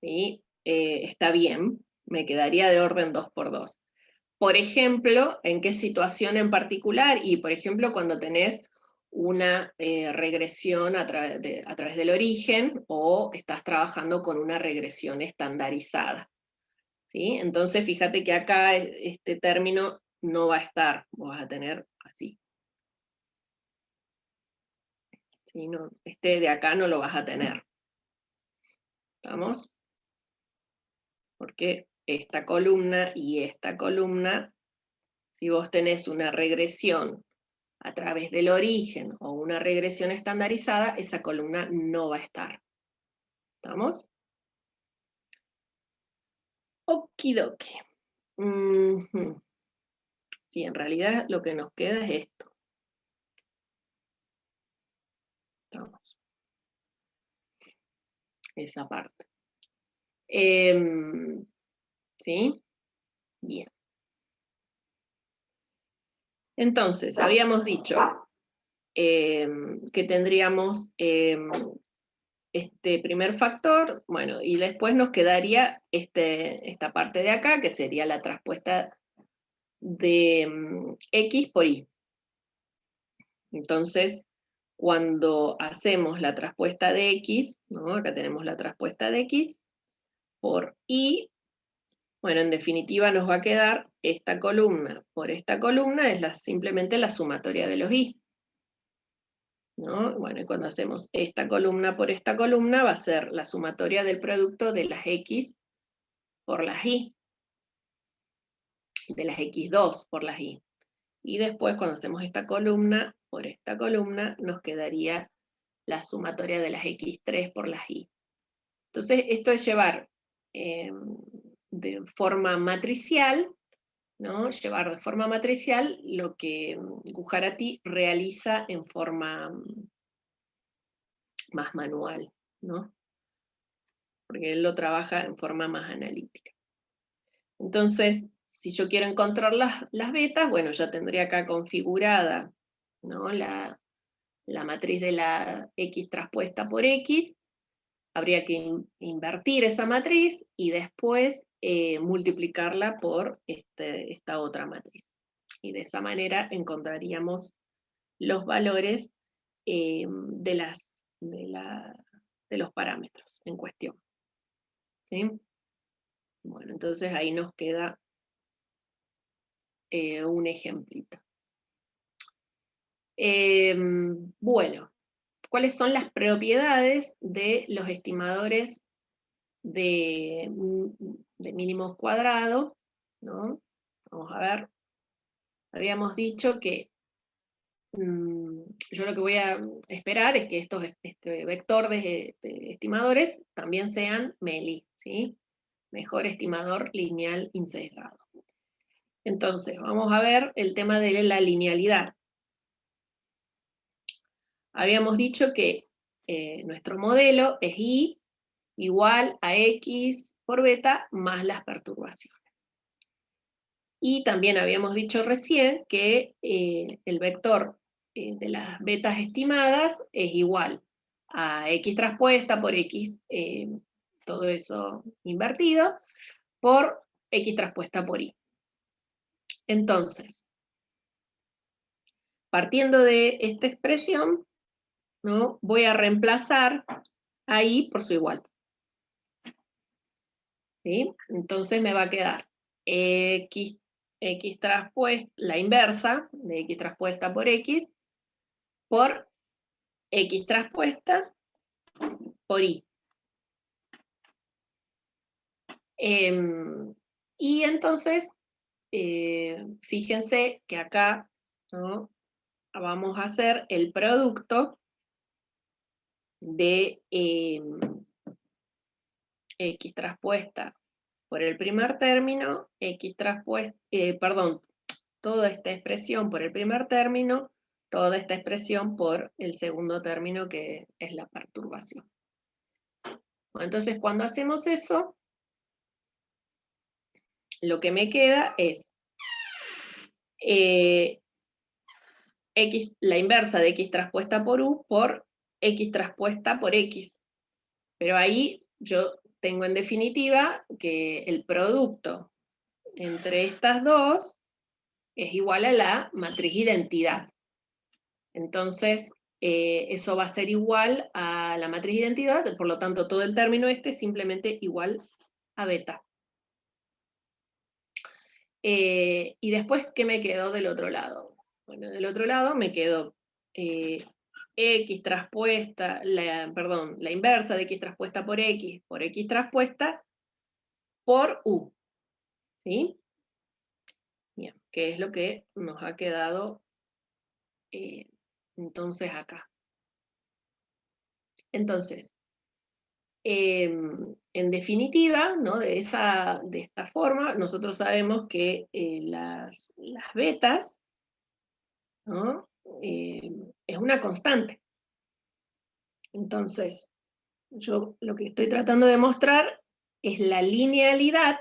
¿sí? Está bien, me quedaría de orden 2 por 2. Por ejemplo, ¿en qué situación en particular? Y por ejemplo, cuando tenés una regresión a través del origen, o estás trabajando con una regresión estandarizada, ¿sí? Entonces, fíjate que acá este término no va a estar, vos vas a tener así. ¿Sí? No, este de acá no lo vas a tener. ¿Estamos? Porque esta columna y esta columna, si vos tenés una regresión a través del origen o una regresión estandarizada, esa columna no va a estar. ¿Estamos? Okidoki. Sí, en realidad lo que nos queda es esto. Estamos. Esa parte. ¿Sí? Bien. Entonces, habíamos dicho que tendríamos este primer factor, bueno, y después nos quedaría esta parte de acá, que sería la traspuesta de X por Y. Entonces, cuando hacemos la traspuesta de X, ¿no? Acá tenemos la traspuesta de X por Y, bueno, en definitiva nos va a quedar esta columna por esta columna, es simplemente la sumatoria de los Y, ¿no? Bueno, y cuando hacemos esta columna por esta columna, va a ser la sumatoria del producto de las X por las Y, de las X2 por las Y. Y después, cuando hacemos esta columna por esta columna, nos quedaría la sumatoria de las X3 por las Y. Entonces, esto es llevar de forma matricial, ¿no? Llevar de forma matricial lo que Gujarati realiza en forma más manual, ¿no? Porque él lo trabaja en forma más analítica. Entonces, si yo quiero encontrar las betas, bueno, ya tendría acá configurada, ¿no? la matriz de la X traspuesta por X, habría que invertir esa matriz y después multiplicarla por esta otra matriz. Y de esa manera encontraríamos los valores de los parámetros en cuestión. ¿Sí? Bueno, entonces ahí nos queda un ejemplito. Bueno, ¿cuáles son las propiedades de los estimadores de mínimos cuadrados? ¿No? Vamos a ver. Habíamos dicho que yo lo que voy a esperar es que estos vectores de estimadores también sean MELI, ¿sí? Mejor estimador lineal insesgado. Entonces, vamos a ver el tema de la linealidad. Habíamos dicho que nuestro modelo es Y igual a X por beta más las perturbaciones. Y también habíamos dicho recién que el vector de las betas estimadas es igual a X traspuesta por X, todo eso invertido, por X traspuesta por Y. Entonces, partiendo de esta expresión, ¿no? Voy a reemplazar a Y por su igual. ¿Sí? Entonces me va a quedar X traspuesta, la inversa de X traspuesta por X, por X traspuesta por Y. Y entonces, fíjense que acá, ¿no?, vamos a hacer el producto de X traspuesta por el primer término, X traspuesta, perdón, toda esta expresión por el primer término, toda esta expresión por el segundo término, que es la perturbación. Bueno, entonces, cuando hacemos eso, lo que me queda es X, la inversa de X traspuesta por U por X traspuesta por X. Pero ahí yo tengo en definitiva que el producto entre estas dos es igual a la matriz identidad. Entonces, eso va a ser igual a la matriz identidad, por lo tanto todo el término este es simplemente igual a beta. Y después, ¿qué me quedó del otro lado? Bueno, del otro lado me quedó X traspuesta, perdón, la inversa de X traspuesta por X traspuesta por U. ¿Sí? Bien, que es lo que nos ha quedado entonces acá. Entonces, en definitiva, ¿no?, de esta forma, nosotros sabemos que las betas, ¿no?, es una constante. Entonces, yo lo que estoy tratando de mostrar es la linealidad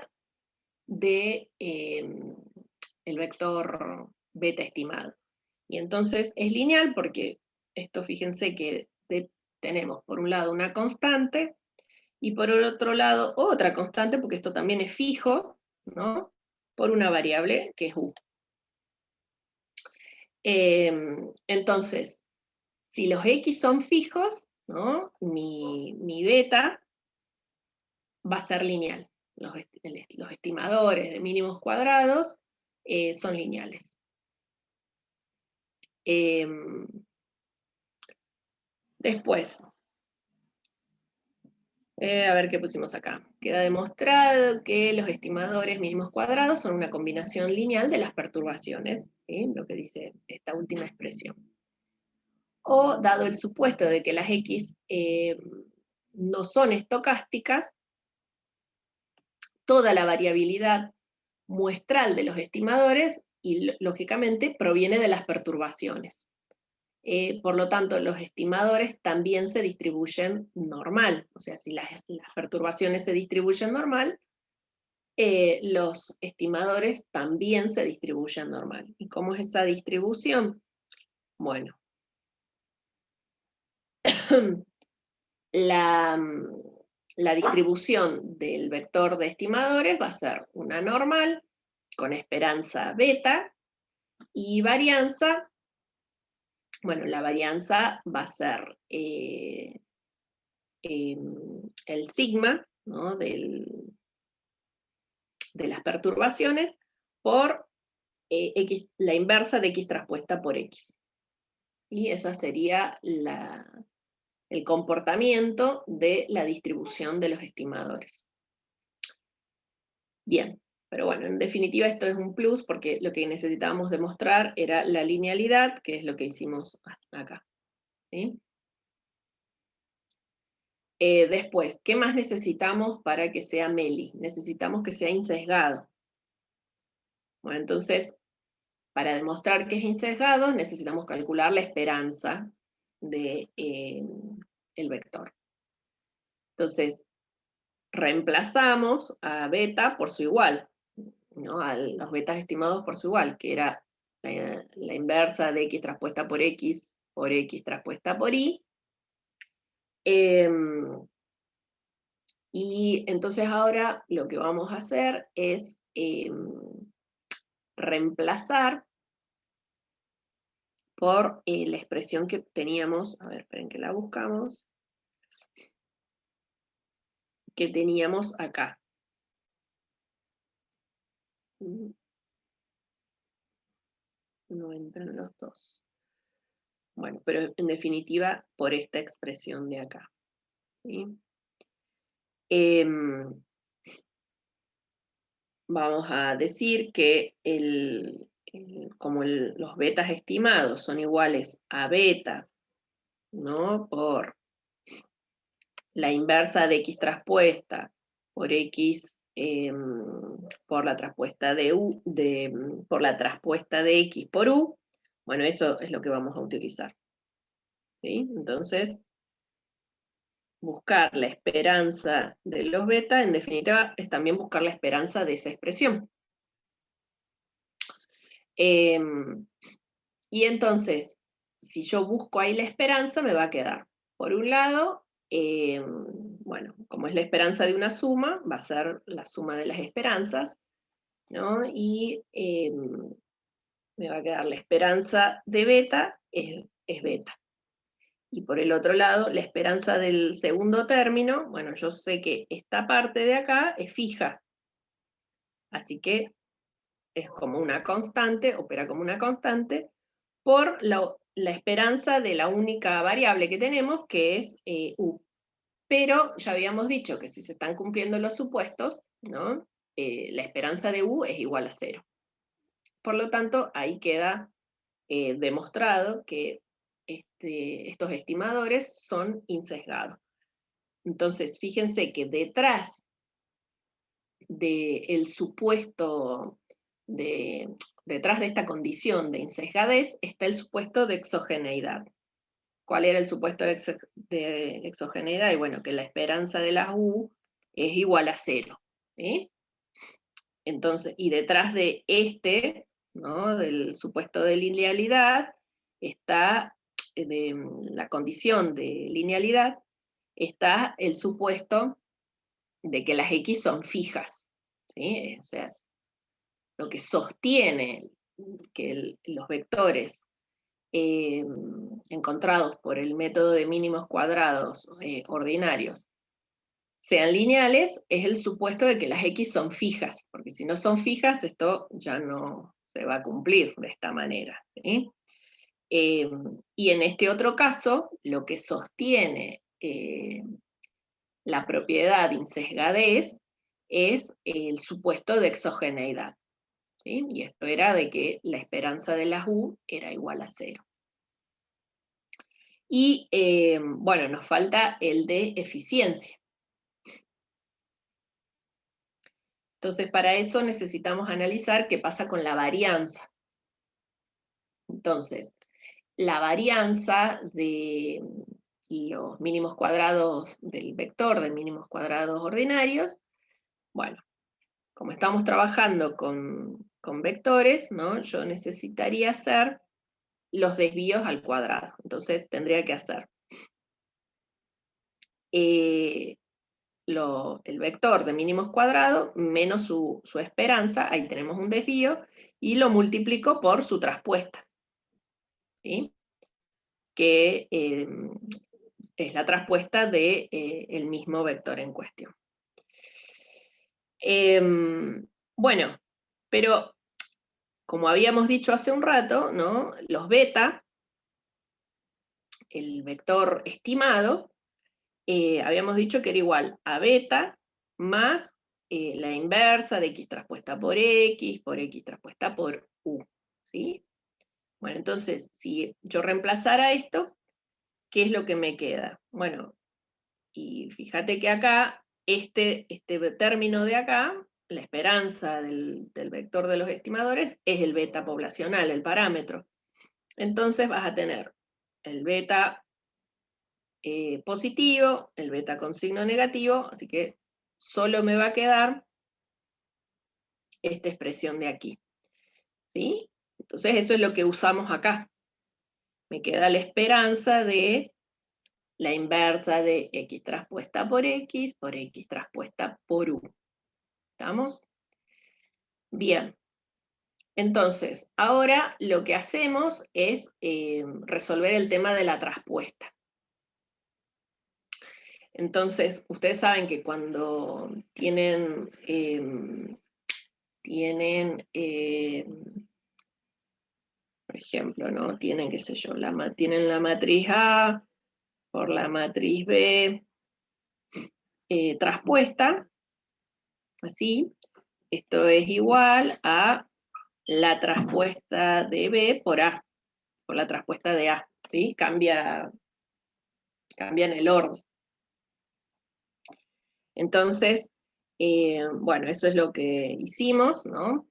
de el vector beta estimado. Y entonces es lineal porque esto, fíjense que tenemos por un lado una constante y por el otro lado otra constante, porque esto también es fijo, ¿no?, por una variable que es U. Entonces, si los X son fijos, ¿no?, mi beta va a ser lineal. Los estimadores de mínimos cuadrados son lineales. Después, a ver qué pusimos acá. Queda demostrado que los estimadores mínimos cuadrados son una combinación lineal de las perturbaciones, ¿sí?, lo que dice esta última expresión. O, dado el supuesto de que las X no son estocásticas, toda la variabilidad muestral de los estimadores, y lógicamente, proviene de las perturbaciones. Por lo tanto, los estimadores también se distribuyen normal. O sea, si las perturbaciones se distribuyen normal, los estimadores también se distribuyen normal. ¿Y cómo es esa distribución? Bueno, la distribución del vector de estimadores va a ser una normal con esperanza beta y varianza. Bueno, la varianza va a ser el sigma, ¿no?, de las perturbaciones por X, la inversa de X traspuesta por X. Y ese sería el comportamiento de la distribución de los estimadores. Bien, pero bueno, en definitiva esto es un plus porque lo que necesitábamos demostrar era la linealidad, que es lo que hicimos acá. ¿Sí? Después, ¿qué más necesitamos para que sea MELI? Necesitamos que sea insesgado. Bueno, entonces, para demostrar que es insesgado, necesitamos calcular la esperanza de el vector. Entonces, reemplazamos a beta por su igual, ¿no?, a los betas estimados por su igual, que era la inversa de X traspuesta por X traspuesta por Y. Y entonces ahora lo que vamos a hacer es reemplazar por la expresión que teníamos, a ver, esperen que la buscamos, que teníamos acá. No entran los dos. Bueno, pero en definitiva por esta expresión de acá. ¿Sí? Vamos a decir que como los betas estimados son iguales a beta, ¿no? Por la inversa de x traspuesta por x, por la traspuesta de u, por la traspuesta de x por u, bueno, eso es lo que vamos a utilizar. ¿Sí? Entonces, buscar la esperanza de los beta, en definitiva, es también buscar la esperanza de esa expresión. Y entonces, si yo busco ahí la esperanza, me va a quedar, por un lado, bueno, como es la esperanza de una suma, va a ser la suma de las esperanzas, ¿no? Y me va a quedar la esperanza de beta, es beta. Y por el otro lado, la esperanza del segundo término, bueno, yo sé que esta parte de acá es fija, así que es como una constante, opera como una constante, por la esperanza de la única variable que tenemos, que es u. Pero ya habíamos dicho que si se están cumpliendo los supuestos, ¿no? La esperanza de u es igual a 0. Por lo tanto, ahí queda demostrado que estos estimadores son insesgados. Entonces, fíjense que detrás del supuesto, detrás de esta condición de insesgadez, está el supuesto de exogeneidad. ¿Cuál era el supuesto de exogeneidad? Y bueno, que la esperanza de la U es igual a 0. ¿Sí? Entonces, y detrás de ¿no? Del supuesto de linealidad, está la condición de linealidad, está el supuesto de que las X son fijas. ¿Sí? O sea, lo que sostiene que los vectores encontrados por el método de mínimos cuadrados ordinarios sean lineales es el supuesto de que las X son fijas, porque si no son fijas, esto ya no se va a cumplir de esta manera. ¿Sí? Y en este otro caso, lo que sostiene la propiedad de insesgadez es el supuesto de exogeneidad. ¿Sí? Y esto era de que la esperanza de las U era igual a 0. Y bueno, nos falta el de eficiencia. Entonces, para eso necesitamos analizar qué pasa con la varianza. Entonces, la varianza de los mínimos cuadrados del vector de mínimos cuadrados ordinarios, bueno, como estamos trabajando con vectores, ¿no? Yo necesitaría hacer los desvíos al cuadrado. Entonces, tendría que hacer el vector de mínimos cuadrados menos su esperanza, ahí tenemos un desvío, y lo multiplico por su traspuesta, ¿sí? Que es la traspuesta del el mismo vector en cuestión. Bueno, pero como habíamos dicho hace un rato, ¿no? Los beta, el vector estimado, habíamos dicho que era igual a beta más la inversa de x traspuesta por x traspuesta por u, ¿sí? Bueno, entonces, si yo reemplazara esto, ¿qué es lo que me queda? Bueno, y fíjate que acá, este término de acá, la esperanza del vector de los estimadores, es el beta poblacional, el parámetro. Entonces vas a tener el beta positivo, el beta con signo negativo, así que solo me va a quedar esta expresión de aquí. ¿Sí? Entonces eso es lo que usamos acá. Me queda la esperanza de la inversa de x traspuesta por x traspuesta por u. ¿Estamos? Bien. Entonces, ahora lo que hacemos es resolver el tema de la traspuesta. Entonces, ustedes saben que cuando tienen ejemplo, ¿no? Tienen, qué sé yo, tienen la matriz A por la matriz B traspuesta, así. Esto es igual a la traspuesta de B por A, por la traspuesta de A, ¿sí? Cambian el orden. Entonces, bueno, eso es lo que hicimos, ¿no?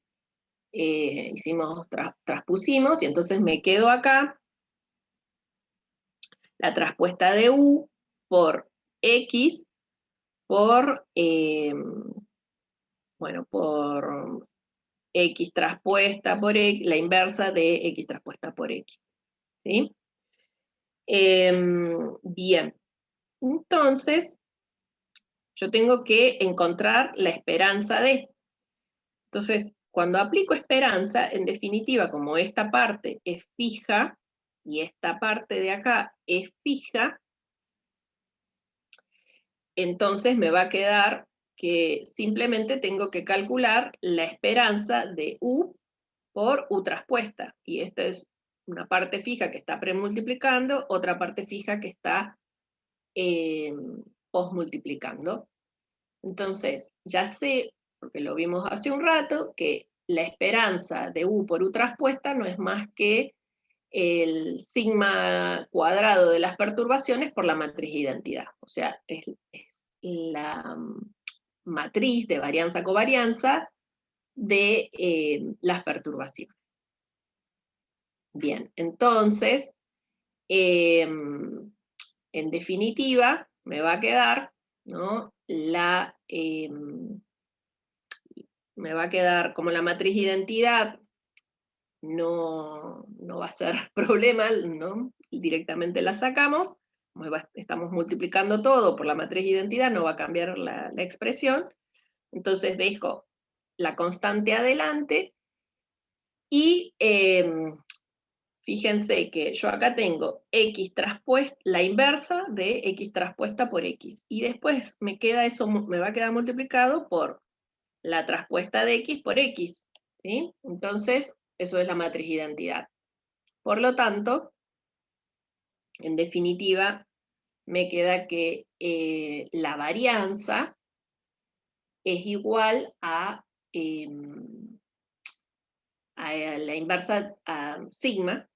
Traspusimos, y entonces me quedo acá la traspuesta de U por X por, bueno, por X traspuesta por X, la inversa de X traspuesta por X, ¿sí? Bien, entonces, yo tengo que encontrar la esperanza de. Entonces, cuando aplico esperanza, en definitiva, como esta parte es fija, y esta parte de acá es fija, entonces me va a quedar que simplemente tengo que calcular la esperanza de U por U traspuesta. Y esta es una parte fija que está premultiplicando, otra parte fija que está posmultiplicando. Entonces, ya sé, porque lo vimos hace un rato, que la esperanza de U por U traspuesta no es más que el sigma cuadrado de las perturbaciones por la matriz de identidad. O sea, es la matriz de varianza-covarianza de las perturbaciones. Bien, entonces, en definitiva, me va a quedar, ¿no? Me va a quedar como la matriz de identidad no va a ser problema, ¿no? Directamente la sacamos, estamos multiplicando todo por la matriz de identidad, no va a cambiar la expresión, entonces dejo la constante adelante, y fíjense que yo acá tengo X traspuesta, la inversa de X traspuesta por X, y después me va a quedar multiplicado por la traspuesta de X por X, ¿sí? Entonces, eso es la matriz de identidad. Por lo tanto, en definitiva, me queda que la varianza es igual a la inversa a sigma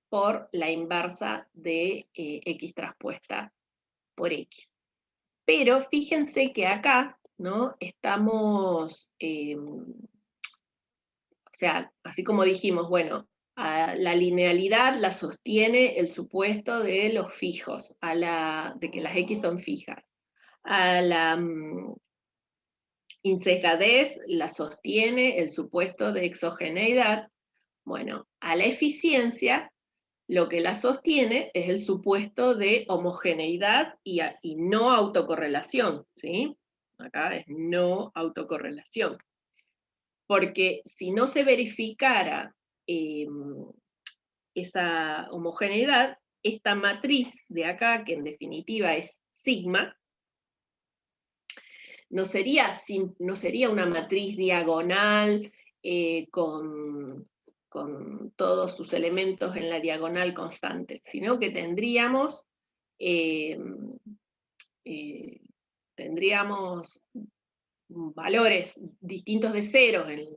por la inversa de X traspuesta por X. Pero fíjense que acá, ¿no? Estamos, o sea, así como dijimos, bueno, la linealidad la sostiene el supuesto de los fijos, de que las X son fijas. A la insesgadez la sostiene el supuesto de exogeneidad. Bueno, a la eficiencia lo que la sostiene es el supuesto de homogeneidad y no autocorrelación, ¿sí? Acá es no autocorrelación. Porque si no se verificara esa homogeneidad, esta matriz de acá, que en definitiva es sigma, no sería una matriz diagonal con todos sus elementos en la diagonal constante, sino que tendríamos valores distintos de ceros en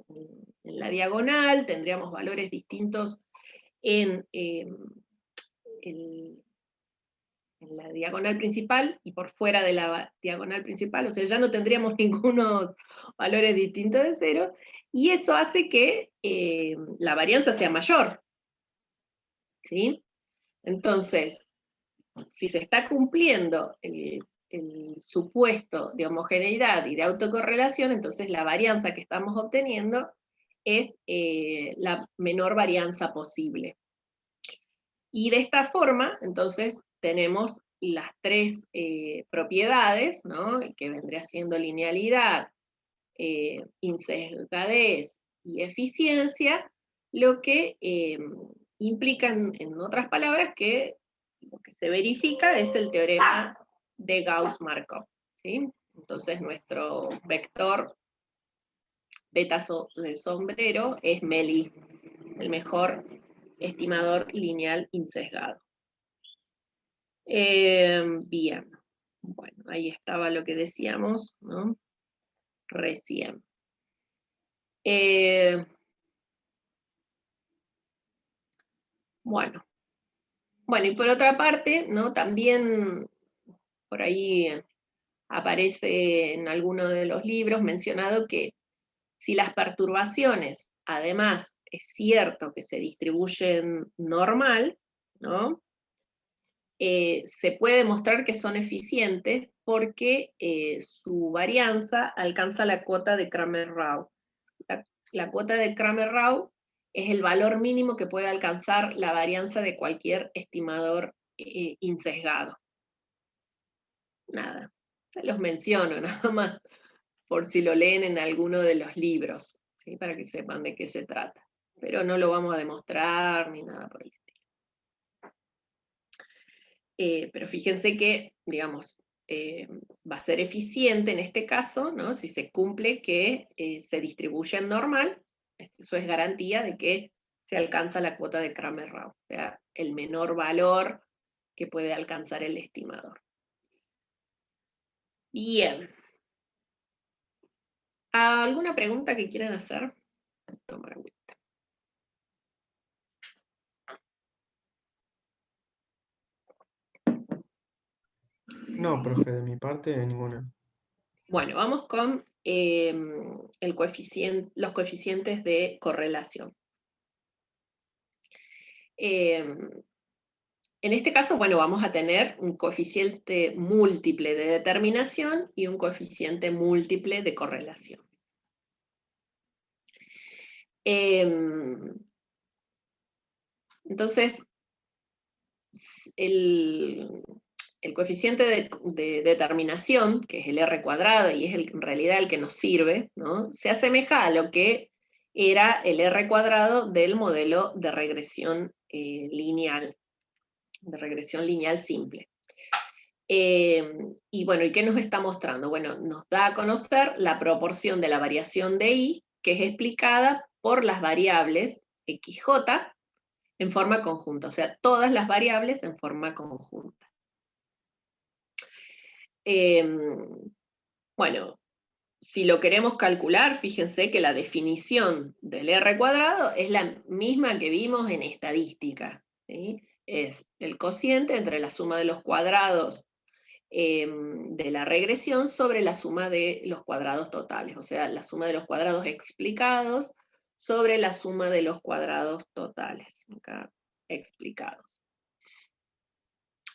la diagonal, tendríamos valores distintos en la diagonal principal y por fuera de la diagonal principal, o sea, ya no tendríamos ningunos valores distintos de cero, y eso hace que la varianza sea mayor, ¿sí? Entonces, si se está cumpliendo el supuesto de homogeneidad y de autocorrelación, entonces la varianza que estamos obteniendo es la menor varianza posible. Y de esta forma, entonces, tenemos las tres propiedades, ¿no? Que vendría siendo linealidad, insesgadez y eficiencia, lo que implican, en otras palabras, que lo que se verifica es el teorema de Gauss-Markov, ¿sí? Entonces nuestro vector beta de sombrero es Meli, el mejor estimador lineal insesgado. Bien, bueno, ahí estaba lo que decíamos, ¿no? Recién. Bueno, y por otra parte, ¿no? También por ahí aparece en alguno de los libros mencionado que si las perturbaciones, además, es cierto que se distribuyen normal, ¿no? Se puede demostrar que son eficientes porque su varianza alcanza la cuota de Cramer-Rao. La cuota de Cramer-Rao es el valor mínimo que puede alcanzar la varianza de cualquier estimador insesgado. Nada, se los menciono nada más, por si lo leen en alguno de los libros, ¿sí? Para que sepan de qué se trata. Pero no lo vamos a demostrar ni nada por el estilo. Pero fíjense que, digamos, va a ser eficiente en este caso, ¿no? Si se cumple que se distribuye en normal, eso es garantía de que se alcanza la cuota de Cramer-Rao, o sea, el menor valor que puede alcanzar el estimador. Bien. ¿Alguna pregunta que quieran hacer? Tomar agüita.
No, profe, de mi parte, ninguna.
Bueno, vamos con los coeficientes de correlación. En este caso, bueno, vamos a tener un coeficiente múltiple de determinación y un coeficiente múltiple de correlación. Entonces, el coeficiente de determinación, que es el R cuadrado y es en realidad el que nos sirve, ¿no? Se asemeja a lo que era el R cuadrado del modelo de regresión lineal simple. Y bueno, ¿y qué nos está mostrando? Bueno, nos da a conocer la proporción de la variación de I, que es explicada por las variables XJ en forma conjunta, o sea, todas las variables en forma conjunta. Bueno, si lo queremos calcular, fíjense que la definición del R cuadrado es la misma que vimos en estadística, ¿sí? Es el cociente entre la suma de los cuadrados de la regresión sobre la suma de los cuadrados totales, o sea, la suma de los cuadrados explicados sobre la suma de los cuadrados totales, acá explicados.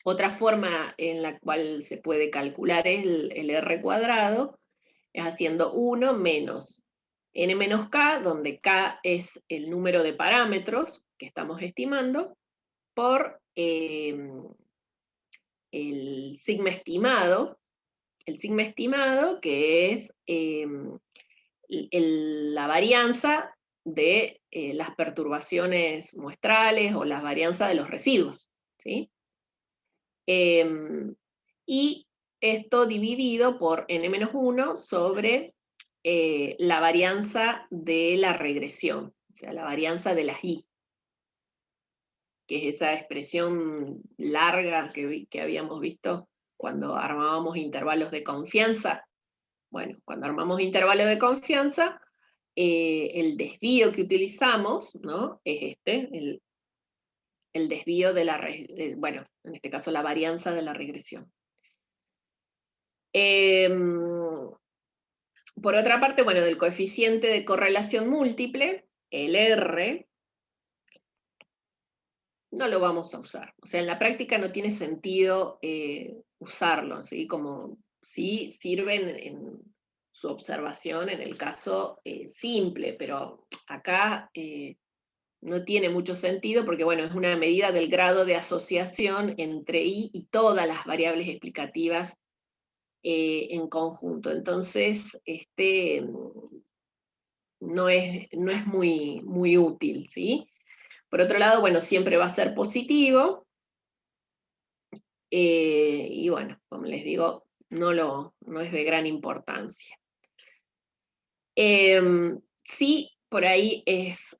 Otra forma en la cual se puede calcular el R cuadrado es haciendo 1 menos n menos k, donde k es el número de parámetros que estamos estimando, por el sigma estimado, que es la varianza de las perturbaciones muestrales o la varianza de los residuos, ¿sí? Y esto dividido por n-1 sobre la varianza de la regresión, o sea, la varianza de las I, que es esa expresión larga que habíamos visto cuando armábamos intervalos de confianza. Bueno, cuando armamos intervalos de confianza, el desvío que utilizamos, ¿no? Es este, el desvío de la, bueno, en este caso la varianza de la regresión. Por otra parte, bueno, del coeficiente de correlación múltiple, el R, no lo vamos a usar. O sea, en la práctica no tiene sentido usarlo, ¿sí? Como sí sirven en su observación en el caso simple, pero acá no tiene mucho sentido porque, bueno, es una medida del grado de asociación entre I y todas las variables explicativas en conjunto. Entonces, no es muy útil, ¿sí? Por otro lado, bueno, siempre va a ser positivo, y bueno, como les digo, no es de gran importancia. Sí por ahí es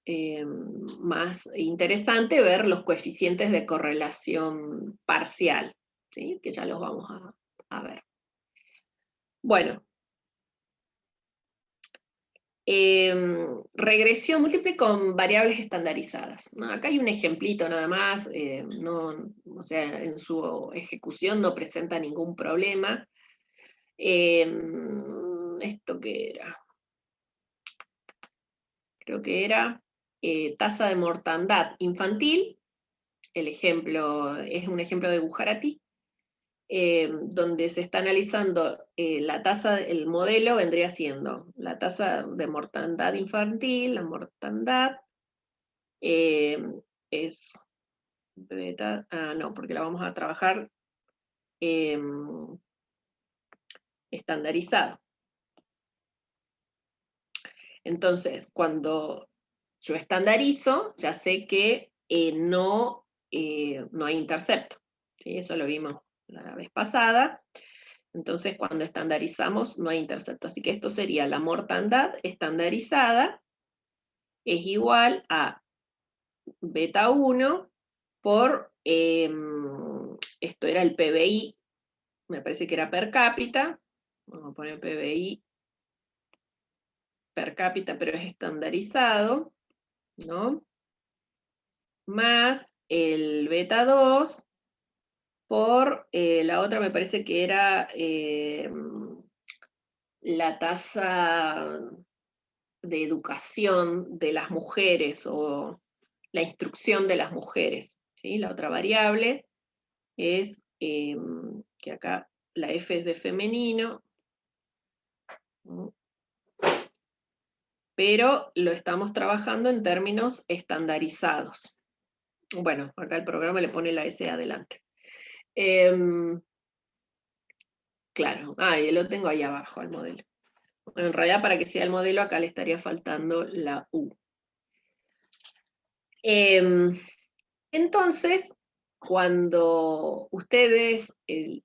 más interesante ver los coeficientes de correlación parcial, ¿sí? Que ya los vamos a ver. Bueno. Regresión múltiple con variables estandarizadas. ¿No? Acá hay un ejemplito nada más, o sea, en su ejecución no presenta ningún problema. ¿Esto qué era? Creo que era tasa de mortandad infantil. El ejemplo es un ejemplo de Bujarati, donde se está analizando la tasa, el modelo vendría siendo la tasa de mortandad infantil, la mortandad es beta, no, porque la vamos a trabajar estandarizada. Entonces, cuando yo estandarizo, ya sé que no hay intercepto, ¿sí? Eso lo vimos la vez pasada. Entonces, cuando estandarizamos, no hay intercepto. Así que esto sería la mortandad estandarizada es igual a beta 1 por, esto era el PBI, me parece que era per cápita, vamos a poner PBI per cápita, pero es estandarizado, ¿no? Más el beta 2 por la otra me parece que era la tasa de educación de las mujeres o la instrucción de las mujeres, ¿sí? La otra variable es que acá la F es de femenino, ¿no? Pero lo estamos trabajando en términos estandarizados. Bueno, acá el programa le pone la S adelante. Claro, y lo tengo ahí abajo al modelo. Bueno, en realidad para que sea el modelo acá le estaría faltando la U. Entonces, cuando ustedes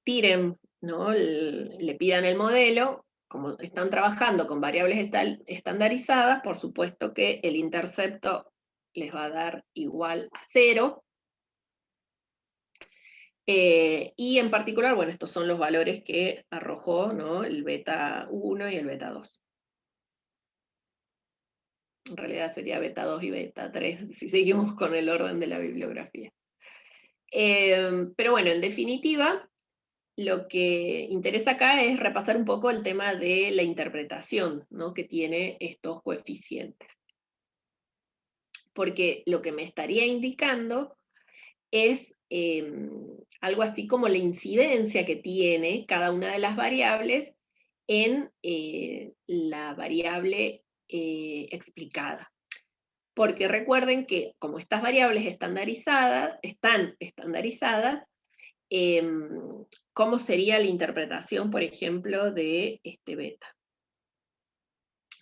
tiren, ¿no? Le pidan el modelo, como están trabajando con variables estandarizadas, por supuesto que el intercepto les va a dar igual a 0. Y en particular, bueno, estos son los valores que arrojó, ¿no? El beta 1 y el beta 2. En realidad sería beta 2 y beta 3, si seguimos con el orden de la bibliografía. Pero bueno, en definitiva, lo que interesa acá es repasar un poco el tema de la interpretación, ¿no? Que tiene estos coeficientes. Porque lo que me estaría indicando es algo así como la incidencia que tiene cada una de las variables en la variable explicada. Porque recuerden que como estas variables están estandarizadas, ¿cómo sería la interpretación, por ejemplo, de este beta?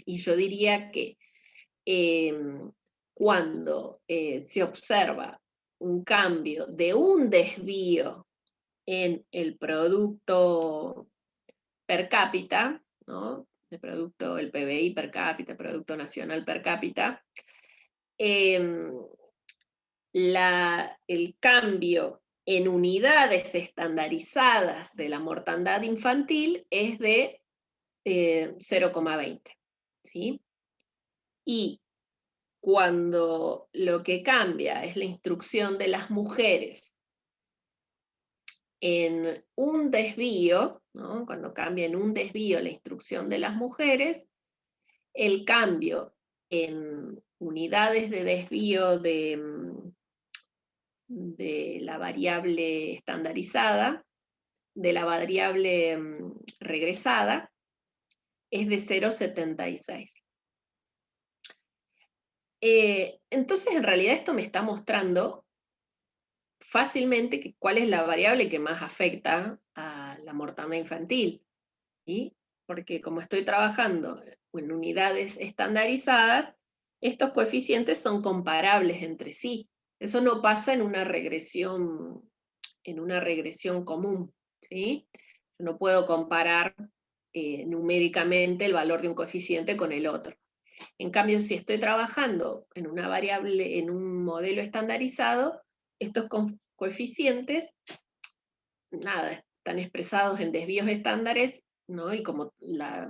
Y yo diría que cuando se observa un cambio de un desvío en el producto per cápita, ¿no? El PBI per cápita, el Producto Nacional per cápita, el cambio en unidades estandarizadas de la mortandad infantil es de 0,20, ¿sí? Y cuando lo que cambia es la instrucción de las mujeres en un desvío, ¿no? Cuando cambia en un desvío la instrucción de las mujeres, el cambio en unidades de desvío de la variable estandarizada, de la variable regresada, es de 0,76. Entonces, en realidad esto me está mostrando fácilmente cuál es la variable que más afecta a la mortandad infantil, ¿sí? Porque como estoy trabajando en unidades estandarizadas, estos coeficientes son comparables entre sí. Eso no pasa en una regresión común, ¿sí? Yo no puedo comparar numéricamente el valor de un coeficiente con el otro. En cambio, si estoy trabajando en una variable, en un modelo estandarizado, estos coeficientes, nada, están expresados en desvíos estándares, ¿no? Y como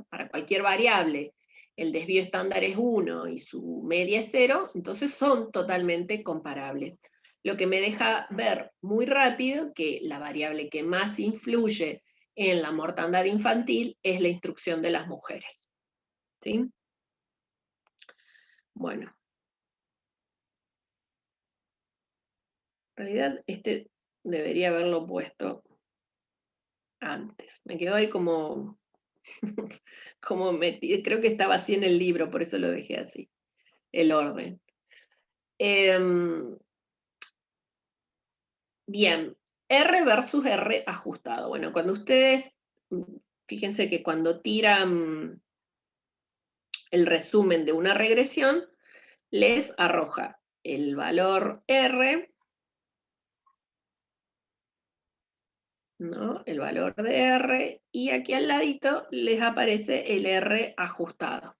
para cualquier variable el desvío estándar es 1 y su media es 0, entonces son totalmente comparables. Lo que me deja ver muy rápido que la variable que más influye en la mortandad infantil es la instrucción de las mujeres. ¿Sí? Bueno. En realidad, este debería haberlo puesto antes. Me quedó ahí como, como metido, creo que estaba así en el libro, por eso lo dejé así, el orden. Bien, R versus R ajustado. Bueno, cuando ustedes, fíjense que cuando tiran el resumen de una regresión, les arroja el valor R, ¿no? El valor de R, y aquí al ladito les aparece el R ajustado.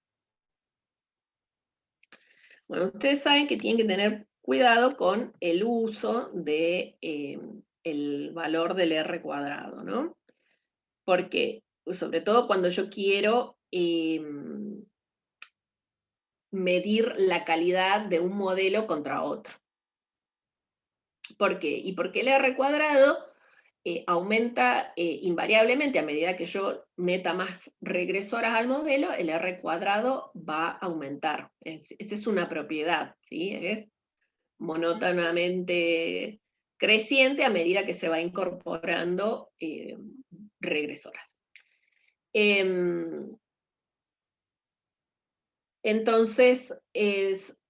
Bueno, ustedes saben que tienen que tener cuidado con el uso de el valor del R cuadrado, ¿no? Porque, sobre todo cuando yo quiero medir la calidad de un modelo contra otro. ¿Por qué? Y porque el R cuadrado aumenta invariablemente a medida que yo meta más regresoras al modelo, el R cuadrado va a aumentar. Esa es una propiedad, ¿sí? Es monótonamente creciente a medida que se va incorporando regresoras. Entonces,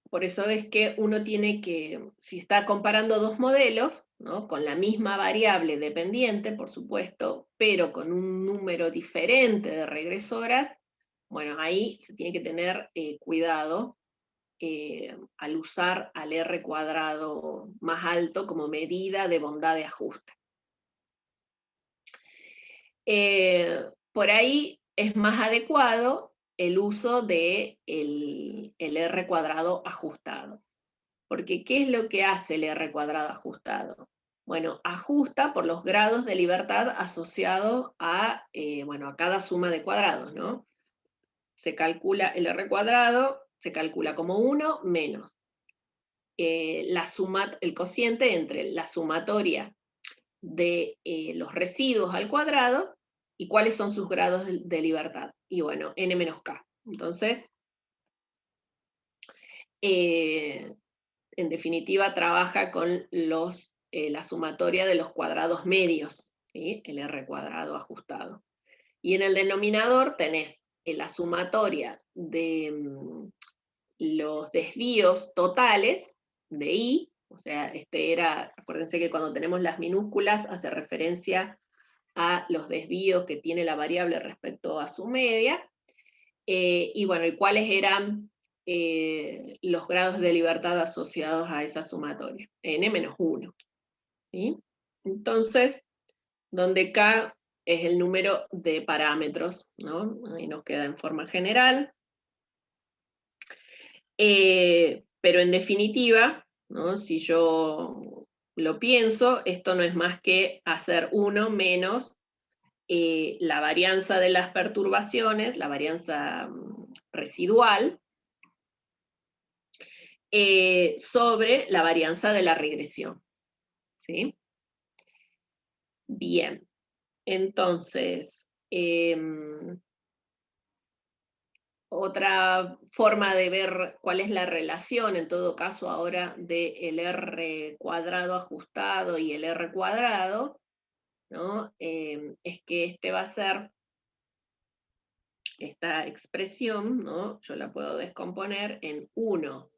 por eso es que uno tiene que, si está comparando dos modelos, ¿no? Con la misma variable dependiente, por supuesto, pero con un número diferente de regresoras, bueno, ahí se tiene que tener cuidado al usar al R cuadrado más alto como medida de bondad de ajuste. Por ahí es más adecuado el uso de el R cuadrado ajustado. Porque ¿qué es lo que hace el R cuadrado ajustado? Bueno, ajusta por los grados de libertad asociados a, bueno, a cada suma de cuadrados, ¿no? Se calcula el R cuadrado, se calcula como 1 menos el cociente entre la sumatoria de los residuos al cuadrado y cuáles son sus grados de libertad. Y bueno, n menos k. Entonces, en definitiva, trabaja con la sumatoria de los cuadrados medios, ¿sí? El R cuadrado ajustado. Y en el denominador tenés la sumatoria de los desvíos totales de I, o sea, acuérdense que cuando tenemos las minúsculas hace referencia a los desvíos que tiene la variable respecto a su media, y bueno, y cuáles eran los grados de libertad asociados a esa sumatoria, n-1, ¿sí? Entonces, donde k es el número de parámetros, ¿no? Ahí nos queda en forma general. Pero en definitiva, ¿no? Si yo lo pienso, esto no es más que hacer 1 menos la varianza de las perturbaciones, la varianza residual, sobre la varianza de la regresión. ¿Sí? Bien, entonces, otra forma de ver cuál es la relación, en todo caso ahora, del R cuadrado ajustado y el R cuadrado, ¿no? Es que este va a ser, esta expresión, ¿no? Yo la puedo descomponer en 1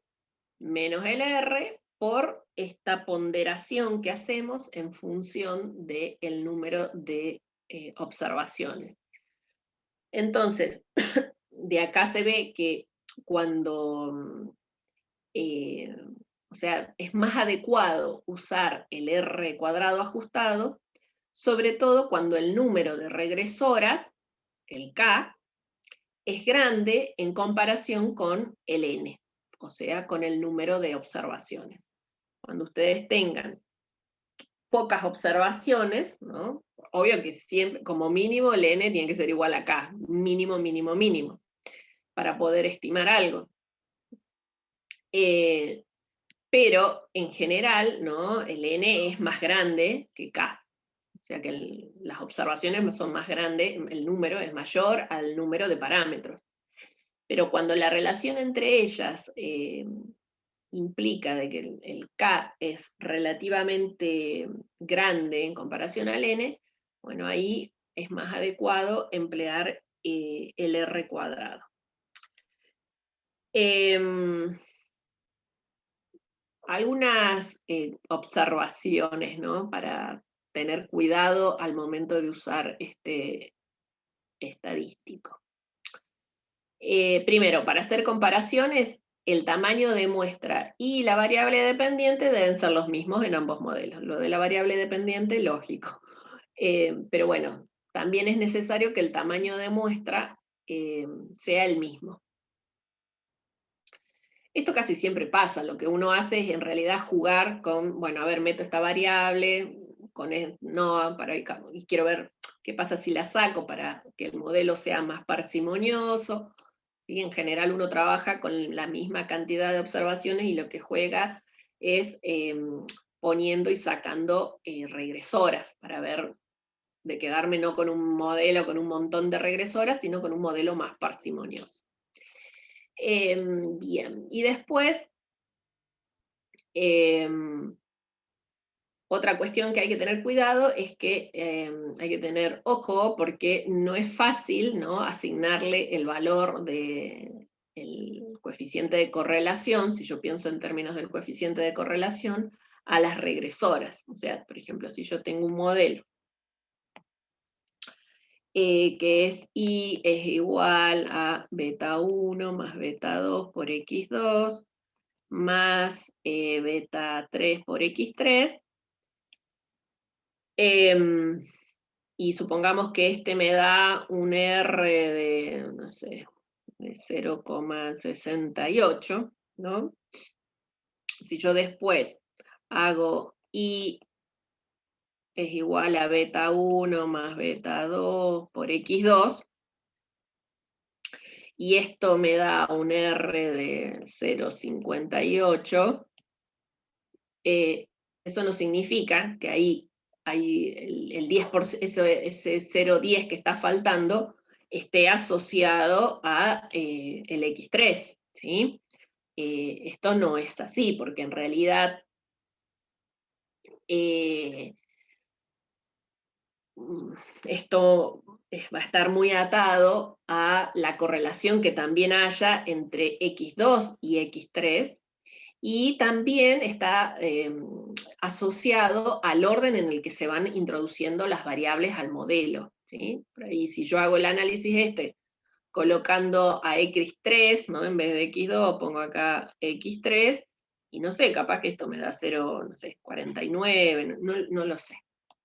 menos el R por esta ponderación que hacemos en función del número de observaciones. Entonces, de acá se ve que cuando, o sea, es más adecuado usar el R cuadrado ajustado, sobre todo cuando el número de regresoras, el K, es grande en comparación con el n, o sea, con el número de observaciones. Cuando ustedes tengan pocas observaciones, ¿no? Obvio que siempre, como mínimo, el n tiene que ser igual a k, mínimo, mínimo, mínimo, para poder estimar algo. Pero en general, ¿no? El n es más grande que k. O sea que las observaciones son más grandes, el número es mayor al número de parámetros. Pero cuando la relación entre ellas implica de que el k es relativamente grande en comparación al n, bueno, ahí es más adecuado emplear el r cuadrado. Algunas observaciones, ¿no? Para tener cuidado al momento de usar este estadístico. Primero, para hacer comparaciones, el tamaño de muestra y la variable dependiente deben ser los mismos en ambos modelos. Lo de la variable dependiente, lógico. Pero bueno, también es necesario que el tamaño de muestra sea el mismo. Esto casi siempre pasa, lo que uno hace es en realidad jugar con, bueno, a ver, meto esta variable, no, y quiero ver qué pasa si la saco para que el modelo sea más parsimonioso. Y en general uno trabaja con la misma cantidad de observaciones y lo que juega es poniendo y sacando regresoras para ver, de quedarme no con un modelo con un montón de regresoras, sino con un modelo más parsimonioso. Bien, y después, otra cuestión que hay que tener cuidado es que hay que tener ojo porque no es fácil, ¿no?, asignarle el valor del coeficiente de correlación, si yo pienso en términos del coeficiente de correlación, a las regresoras. O sea, por ejemplo, si yo tengo un modelo que es I es igual a beta 1 más beta 2 por x2 más beta 3 por x3, y supongamos que este me da un R de, no sé, de 0,68, ¿no? Si yo después hago I es igual a beta 1 más beta 2 por x2, y esto me da un R de 0,58, eso no significa que ahí el 10%, ese 0,10 que está faltando, esté asociado a el x3, ¿sí? Esto no es así, porque en realidad esto va a estar muy atado a la correlación que también haya entre x2 y x3, y también está asociado al orden en el que se van introduciendo las variables al modelo, ¿sí? Por ahí, si yo hago el análisis colocando a x3, ¿no?, en vez de x2, pongo acá x3, y no sé, capaz que esto me da 0, no sé, 49, no lo sé,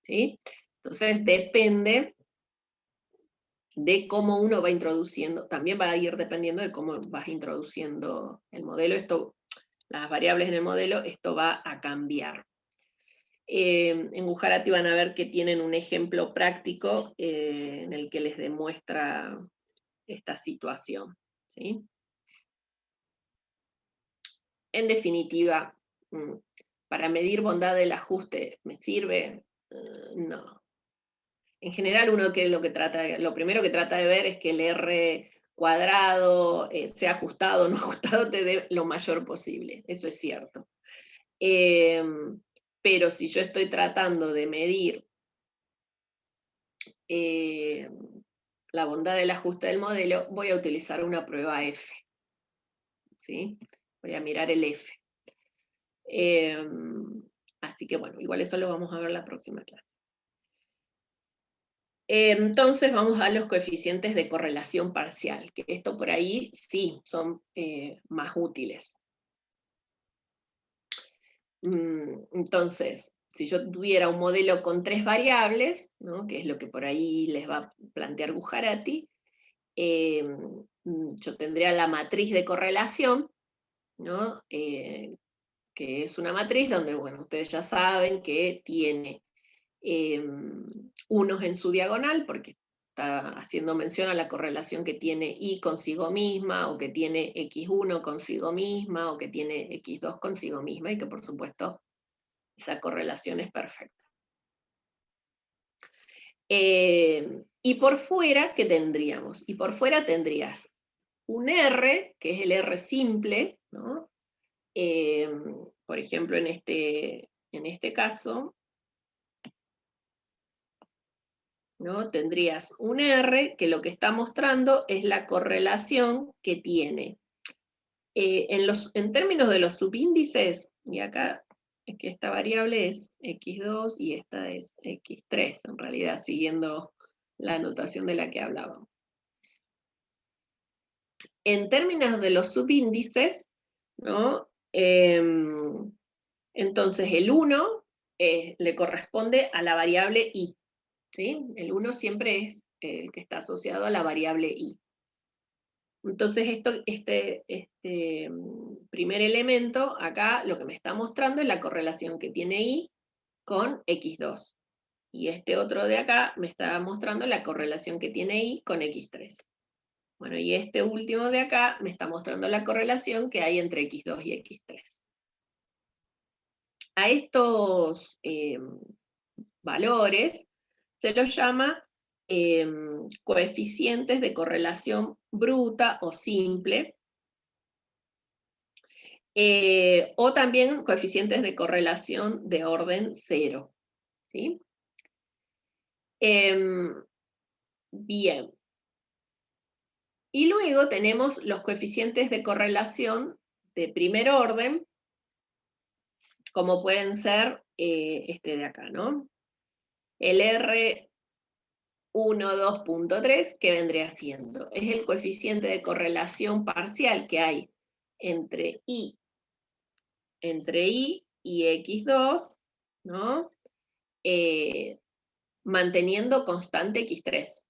¿sí? Entonces depende de cómo uno va introduciendo, también va a ir dependiendo de cómo vas introduciendo el modelo, las variables en el modelo, esto va a cambiar. En Gujarati van a ver que tienen un ejemplo práctico en el que les demuestra esta situación, ¿sí? En definitiva, ¿para medir bondad del ajuste me sirve? No. En general uno lo primero que trata de ver es que el R cuadrado sea ajustado o no ajustado, te dé lo mayor posible, eso es cierto. Pero si yo estoy tratando de medir la bondad del ajuste del modelo, voy a utilizar una prueba F, ¿sí? Voy a mirar el F. Así que bueno, igual eso lo vamos a ver la próxima clase. Entonces vamos a los coeficientes de correlación parcial, que esto por ahí sí son más útiles. Entonces, si yo tuviera un modelo con 3 variables, ¿no?, que es lo que por ahí les va a plantear Gujarati, yo tendría la matriz de correlación, ¿no? Que es una matriz donde, bueno, ustedes ya saben que tiene unos en su diagonal, porque está haciendo mención a la correlación que tiene Y consigo misma, o que tiene X1 consigo misma, o que tiene X2 consigo misma, y que por supuesto esa correlación es perfecta. Y por fuera, ¿qué tendríamos? Y por fuera tendrías un R, que es el R simple, ¿no? Por ejemplo, en este caso, ¿no? Tendrías un R que lo que está mostrando es la correlación que tiene. En términos de los subíndices, y acá es que esta variable es X2 y esta es X3, en realidad, siguiendo la notación de la que hablábamos. En términos de los subíndices, ¿no? Entonces el 1 le corresponde a la variable Y, ¿sí? El 1 siempre es el que está asociado a la variable Y. Entonces este primer elemento acá lo que me está mostrando es la correlación que tiene Y con X2. Y este otro de acá me está mostrando la correlación que tiene Y con X3. Bueno, y este último de acá me está mostrando la correlación que hay entre X2 y X3. A estos valores se los llama coeficientes de correlación bruta o simple, o también coeficientes de correlación de orden 0. ¿Sí? Bien. Y luego tenemos los coeficientes de correlación de primer orden, como pueden ser este de acá, ¿no? El R12.3, que vendría siendo, es el coeficiente de correlación parcial que hay entre I y X2, ¿no? Manteniendo constante X3.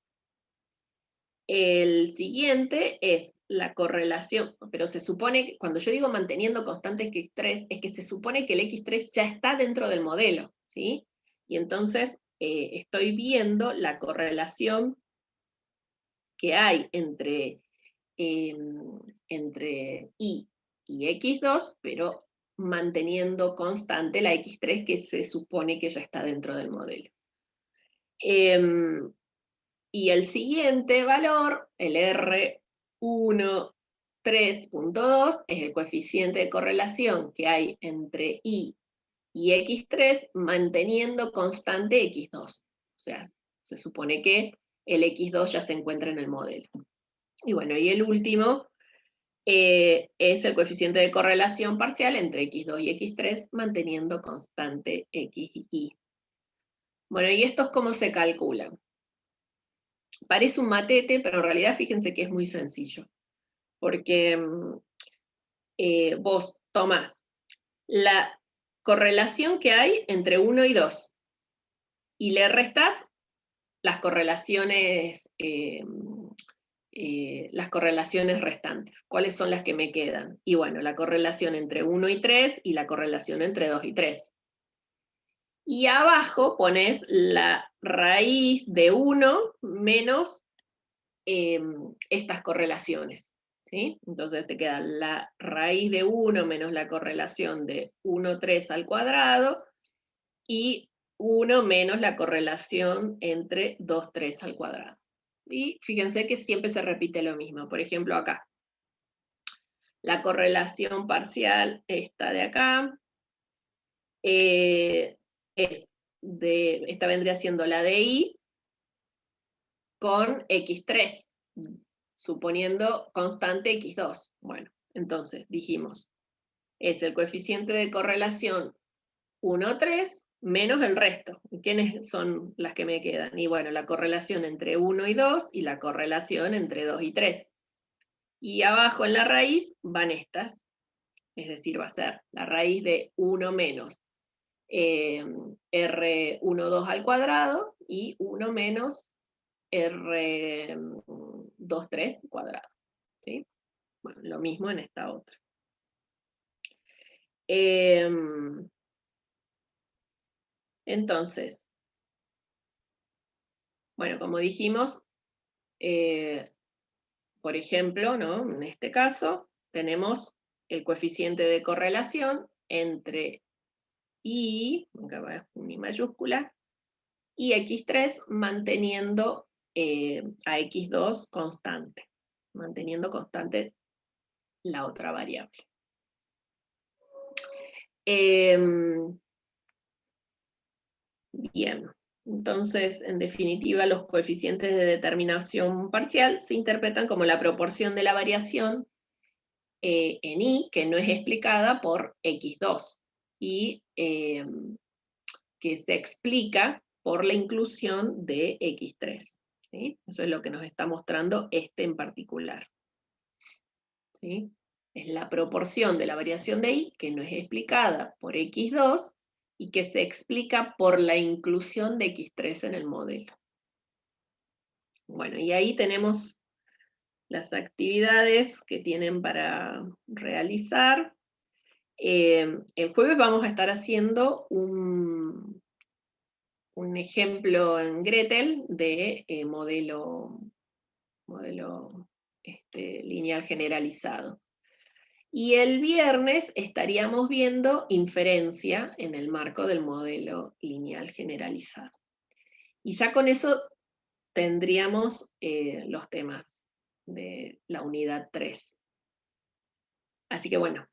El siguiente es la correlación, pero se supone que, cuando yo digo manteniendo constante X3, es que se supone que el X3 ya está dentro del modelo, ¿sí? Y entonces estoy viendo la correlación que hay entre I y X2, pero manteniendo constante la X3 que se supone que ya está dentro del modelo. Y el siguiente valor, el R13.2, es el coeficiente de correlación que hay entre I y X3 manteniendo constante X2. O sea, se supone que el X2 ya se encuentra en el modelo. Y bueno, y el último es el coeficiente de correlación parcial entre X2 y X3 manteniendo constante X y Y. Bueno, ¿y estos cómo se calculan? Parece un matete, pero en realidad fíjense que es muy sencillo. Porque vos tomás la correlación que hay entre 1 y 2 y le restás las correlaciones restantes. ¿Cuáles son las que me quedan? Y bueno, la correlación entre 1 y 3 y la correlación entre 2 y 3. Y abajo pones la raíz de 1 menos estas correlaciones. ¿Sí? Entonces te queda la raíz de 1 menos la correlación de 1, 3 al cuadrado, y 1 menos la correlación entre 2, 3 al cuadrado. Y fíjense que siempre se repite lo mismo. Por ejemplo, acá. La correlación parcial, esta de acá, esta vendría siendo la de I con X3, suponiendo constante X2. Bueno, entonces dijimos, es el coeficiente de correlación 1, 3, menos el resto. ¿Quiénes son las que me quedan? Y bueno, la correlación entre 1 y 2 y la correlación entre 2 y 3. Y abajo en la raíz van estas. Es decir, va a ser la raíz de 1 menos R12 al cuadrado y 1 menos R23 cuadrado. ¿Sí? Bueno, lo mismo en esta otra. Entonces, bueno, como dijimos, por ejemplo, ¿no? En este caso, tenemos el coeficiente de correlación entre I, acá va con I mayúscula, y X3 manteniendo a X2 constante, manteniendo constante la otra variable. Bien, entonces, en definitiva, los coeficientes de determinación parcial se interpretan como la proporción de la variación en I, que no es explicada por X2, y que se explica por la inclusión de X3. ¿Sí? Eso es lo que nos está mostrando este en particular. ¿Sí? Es la proporción de la variación de I, que no es explicada por X2, y que se explica por la inclusión de X3 en el modelo. Bueno, y ahí tenemos las actividades que tienen para realizar. El jueves vamos a estar haciendo un ejemplo en Gretel de modelo lineal generalizado. Y el viernes estaríamos viendo inferencia en el marco del modelo lineal generalizado. Y ya con eso tendríamos los temas de la unidad 3. Así que bueno,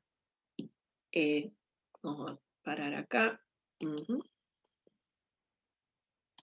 vamos a parar acá.